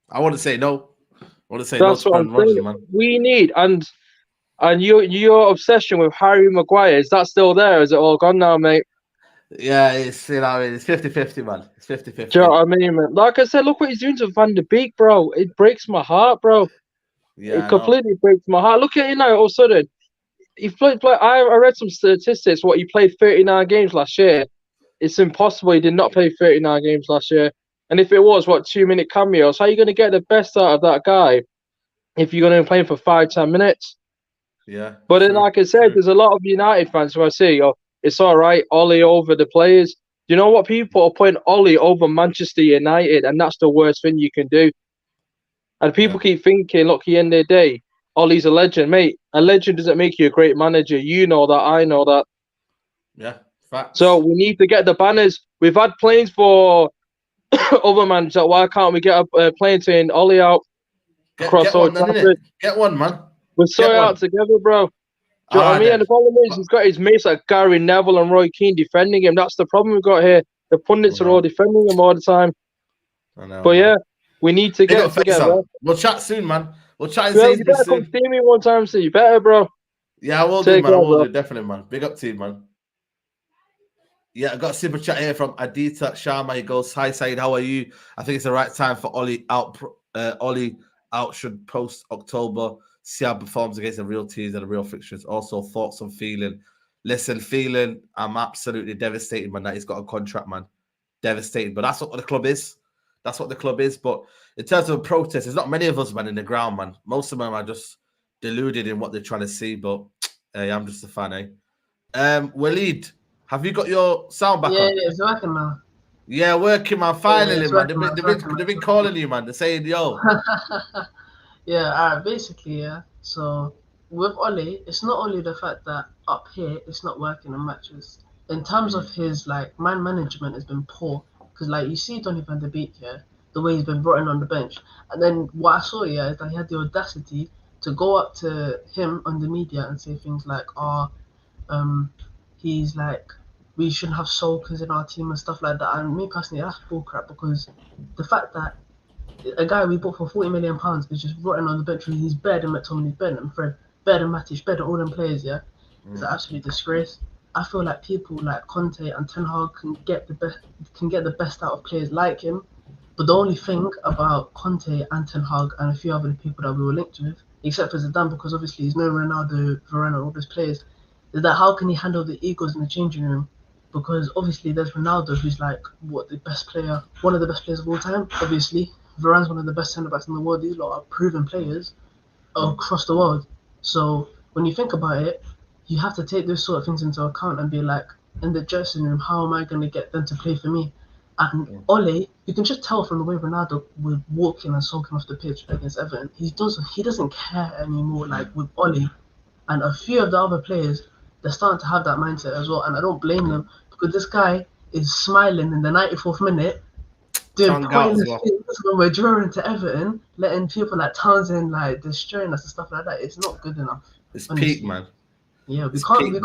I want to say no. I want to say That's no what to I'm Brendan saying. Rodgers, man. We need, and your obsession with Harry Maguire, is that still there? Is it all gone now, mate? Yeah, it's, you know, it's 50-50, man. It's 50-50. Do you know what I mean, man? Like I said, look what he's doing to Van der Beek, bro. It breaks my heart, bro. Yeah, It completely breaks my heart. Look at it now, all of a sudden. He played. I read some statistics. What he played 39 games last year. It's impossible. He did not play 39 games last year. And if it was, 2-minute cameos? How are you going to get the best out of that guy if you're going to play him for 5-10 minutes? Yeah. But then, like I said, there's a lot of United fans who I see, it's all right, Ollie over the players. You know what? People are putting Ollie over Manchester United, and that's the worst thing you can do. And people keep thinking, look, at the end of the day, Ollie's a legend. Mate, a legend doesn't make you a great manager. You know that. I know that. Yeah, facts. So we need to get the banners. We've had planes for other managers. Why can't we get a plane saying Ollie out across Get Old one, then, Trafford? Get one, man. We're so out together, bro. Do you know what I mean? And the problem is, he's got his mates like Gary Neville and Roy Keane defending him. That's the problem we've got here. The pundits are all defending him all the time. I know, but yeah, we need to get together. We'll chat soon, man. We'll chat in Well, you Sainsbury's better come soon. see me one time, so you better, bro. Yeah, I will do, man. I will do, definitely, man. Big up to you, man. Yeah, I got a super chat here from Adita Sharma. He goes, "Hi, Said, how are you? I think it's the right time for Ollie out. Ollie out should post October. See how it performs against the real teams and the real fixtures. Also, thoughts on feeling. Listen, feeling. I'm absolutely devastated, man. That he's got a contract, man. Devastated. But that's what the club is. That's what the club is. But in terms of protest, there's not many of us, man, in the ground, man. Most of them are just deluded in what they're trying to see. But hey, I'm just a fan, eh? Waleed, have you got your sound back on? Yeah, it's working now. Yeah, working, man. Finally, it's man. working, They've been calling you, man. They're saying, yo. Yeah, basically, yeah. So with Ollie, it's not only the fact that up here it's not working in matches. In terms of his man management has been poor. Because you see Donny van der Beek, yeah, the way he's been brought in on the bench. And then what I saw, yeah, is that he had the audacity to go up to him on the media and say things like, he's we shouldn't have sulkers in our team and stuff like that. And me personally, that's bullcrap, because the fact that a guy we bought for £40 million is just rotting on the bench, and he's better than McTominay, he's better than Fred, better than Matic, better than all them players, yeah? It's an absolute disgrace. I feel like people like Conte and Ten Hag can get the best out of players like him. But the only thing about Conte and Ten Hag and a few other people that we were linked with, except for Zidane, because obviously he's no Ronaldo, Varane, and all those players, is that how can he handle the egos in the changing room? Because obviously there's Ronaldo, who's the best player, one of the best players of all time, obviously. Varane's one of the best centre-backs in the world. These lot are proven players across the world. So when you think about it, you have to take those sort of things into account and be like, in the dressing room, how am I going to get them to play for me? And Ole, you can just tell from the way Ronaldo was walking and sulking off the pitch against Everton. He doesn't care anymore. With Ole and a few of the other players, they're starting to have that mindset as well. And I don't blame them, because this guy is smiling in the 94th minute, doing pointless things when we're drawing to Everton, letting people like Townsend destroying us and stuff like that. It's not good enough. It's peak, man. Yeah, we can't be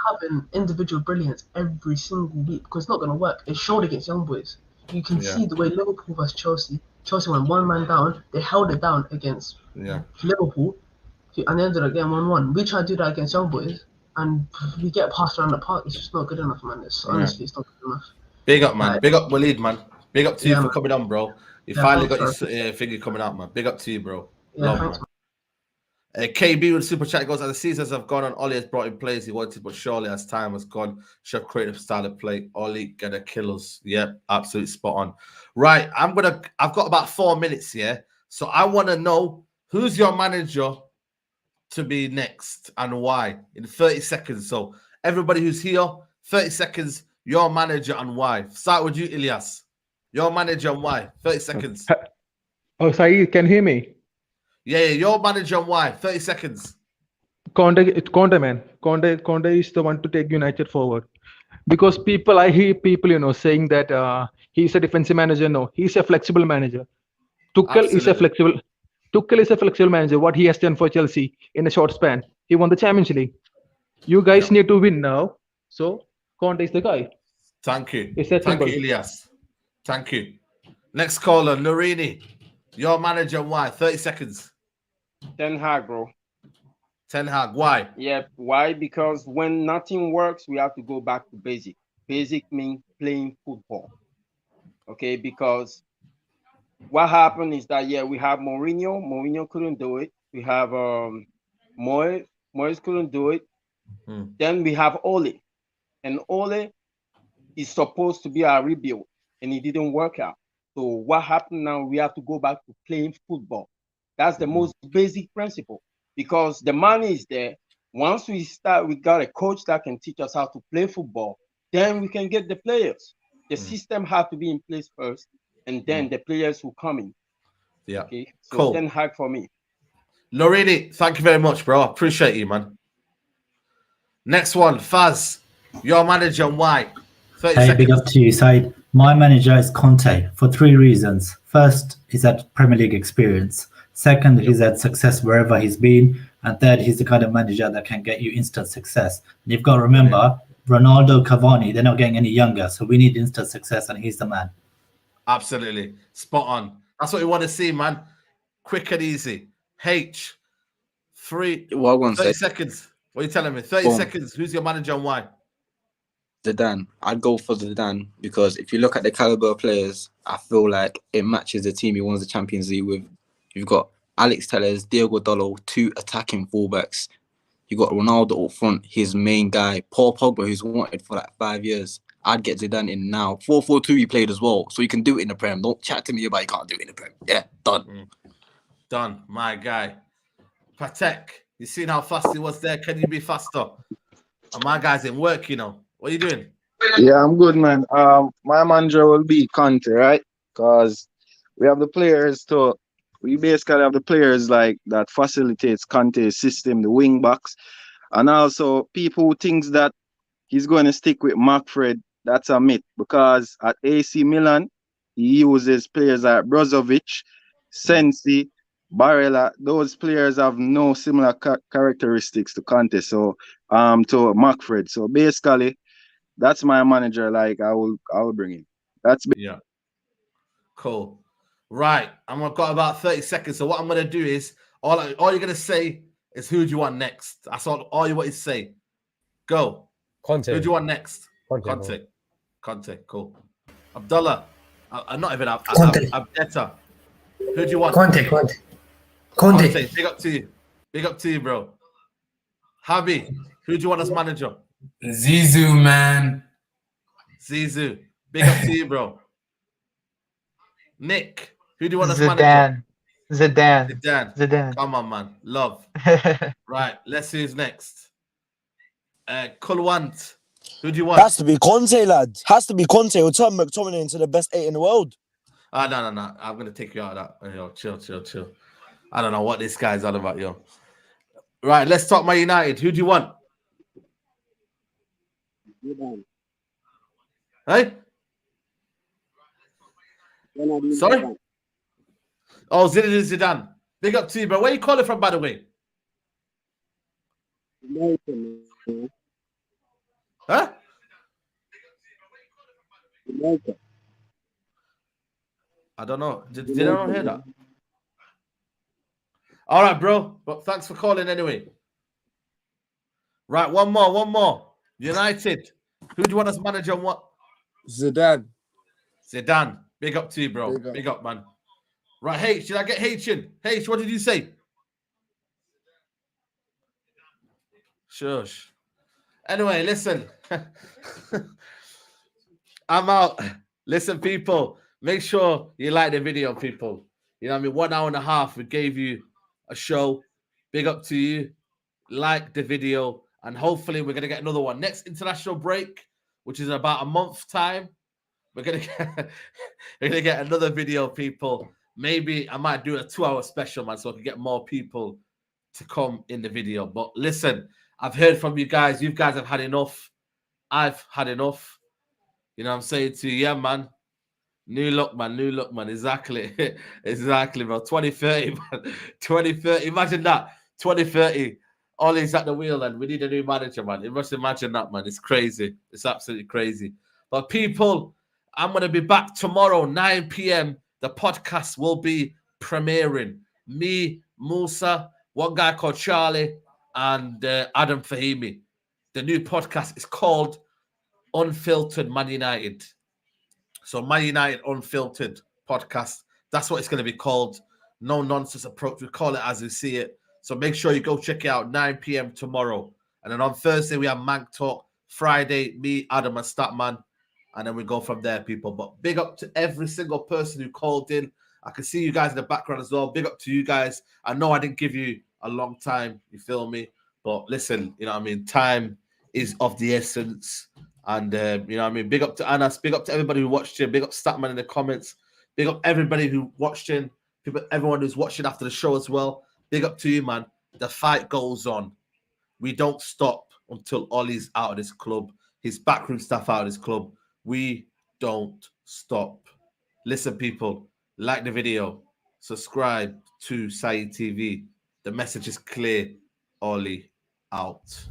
having individual brilliance every single week, because it's not going to work. It's showed against young boys. You can see the way Liverpool versus Chelsea. Chelsea went one man down. They held it down against Liverpool, and they ended up getting 1-1. We try to do that against young boys, and we get passed around the park. It's just not good enough, man. Honestly, it's not good enough. Big up, man. Big up, Waleed, man. Big up to you for man. coming on, bro. You finally got your figure coming out, man. Big up to you, bro. Love, thanks, man. KB with super chat goes, as the seasons have gone on, Ollie has brought in players he wanted, but surely as time has gone, should have created a style of play. Ollie gonna kill us. Yep, absolutely spot on. Right, I've got about 4 minutes here, so I want to know, who's your manager to be next and why in 30 seconds. So everybody who's here, 30 seconds, your manager and why. Start with you, Ilyas. Your manager and why. 30 seconds. Oh, Saeed, can you hear me? Yeah, your manager and why. 30 seconds. Conte, man. Conte is the one to take United forward. Because I hear people, saying that he's a defensive manager. No, he's a flexible manager. Tuchel is a flexible manager. What he has done for Chelsea in a short span. He won the Champions League. You guys need to win now. So Conte is the guy. Thank you. It's that Thank simple. you, Ilyas. Thank you. Next caller, Nurini. Your manager and why. 30 seconds. Ten Hag, bro. Ten Hag. Why? Yeah, why? Because when nothing works, we have to go back to basic. Basic means playing football. Okay, because what happened is that, we have Mourinho. Mourinho couldn't do it. We have Moyes. Moyes couldn't do it. Then we have Ole. And Ole is supposed to be our rebuild, and it didn't work out. So what happened now, we have to go back to playing football. That's the most basic principle, because the money is there. Once we got a coach that can teach us how to play football, then we can get the players. The system has to be in place first, and then the players will come in. Yeah. Okay. So Cool. Ten Hag for me. Lorini, thank you very much, bro. Appreciate you, man. Next one, Faz. Your manager and why. 30 Hey, seconds. big up to you, Said. My manager is Conte for 3 reasons. First, he's had Premier League experience. Second, he's had success wherever he's been. And third, he's the kind of manager that can get you instant success. And you've got to remember, Ronaldo, Cavani, they're not getting any younger. So we need instant success, and he's the man. Absolutely. Spot on. That's what we want to see, man. Quick and easy. H. 30 seconds. What are you telling me? 30 seconds. Who's your manager and why? Zidane. I'd go for Zidane because if you look at the caliber of players, I feel like it matches the team he won the Champions League with. You've got Alex Telles, Diogo Dalot, 2 attacking fullbacks. You got Ronaldo up front, his main guy, Paul Pogba, who's wanted for like 5 years. I'd get Zidane in now. 4-4-2 he played as well, so you can do it in the Prem. Don't chat to me about you can't do it in the Prem. Yeah, done. Done, my guy. Patek, you seen how fast he was there? Can you be faster? And my guy's in work, What are you doing? Yeah, I'm good, man. My manager will be Conte, right? Because we basically have the players like that facilitates Conte's system, the wing backs, and also people who thinks that he's going to stick with Manfred. That's a myth, because at AC Milan he uses players like Brozovic, Sensi, Barella. Those players have no similar characteristics to Conte, to Manfred. So basically, that's my manager. Like I will bring him. Yeah. Cool. Right. I've got about 30 seconds. So what I'm gonna do is all you're gonna say is who do you want next? That's all you want to say. Go. Conte. Who do you want next? Conte. Conte. Cool. Abdullah. I'm not even Conte. Abdetta. Who do you want? Conte. Big up to you. Big up to you, bro. Javi, who do you want as manager? Zizou, man. Zizou. Big up to you, bro. Nick, who do you want as manager? Zidane. Come on, man. Love. Right. Let's see who's next. Kulwant. Who do you want? Has to be Conte, lad. Has to be Conte. Will turn McTominay into the best 8 in the world. No. I'm going to take you out of that. Yo, chill. I don't know what this guy's on about, yo. Right, let's talk my United. Who do you want? Hey? Sorry? Oh, Zidane. Big up to you, bro. Where you calling from, by the way? Huh? I don't know. Did I not hear that? All right, bro. But thanks for calling anyway. Right, one more. United. Who do you want as manager and what? Zidane. Big up to you, bro. Big up, man. Right, H. Did I get H in? H, what did you say? Shush. Anyway, listen. I'm out. Listen, people. Make sure you like the video, people. You know what I mean? 1 hour and a half. We gave you a show. Big up to you. like the video, and hopefully we're gonna get another one next international break, which is in about a month's time. We're gonna get another video, people. Maybe I might do a 2-hour special, man, so I can get more people to come in the video. But listen, I've heard from you guys. You guys have had enough. I've had enough. You know what I'm saying to you? Yeah, man. New look, man. New look, man. Exactly. Exactly, bro. 2030, man. 2030. Imagine that. 2030. Ollie's at the wheel and we need a new manager, man. You must imagine that, man. It's crazy. It's absolutely crazy. But people, I'm going to be back tomorrow, 9 p.m. The podcast will be premiering. Me, Musa, one guy called Charlie, and Adam Fahimi. The new podcast is called Unfiltered Man United. So Man United Unfiltered podcast. That's what it's going to be called. No nonsense approach. We call it as we see it. So make sure you go check it out 9 p.m. tomorrow. And then on Thursday, we have Mank Talk. Friday, me, Adam, and Statman. And then we go from there, people. But big up to every single person who called in. I can see you guys in the background as well. Big up to you guys. I know I didn't give you a long time. You feel me? But listen, you know what I mean? Time is of the essence. And, you know what I mean? Big up to Anas. Big up to everybody who watched it. Big up Statman in the comments. Big up everybody who watched in. Everyone who's watching after the show as well. Big up to you, man. The fight goes on. We don't stop until Ollie's out of this club. His backroom staff out of this club. We don't stop. Listen, people, like the video. Subscribe to Saeed TV. The message is clear. Ollie out.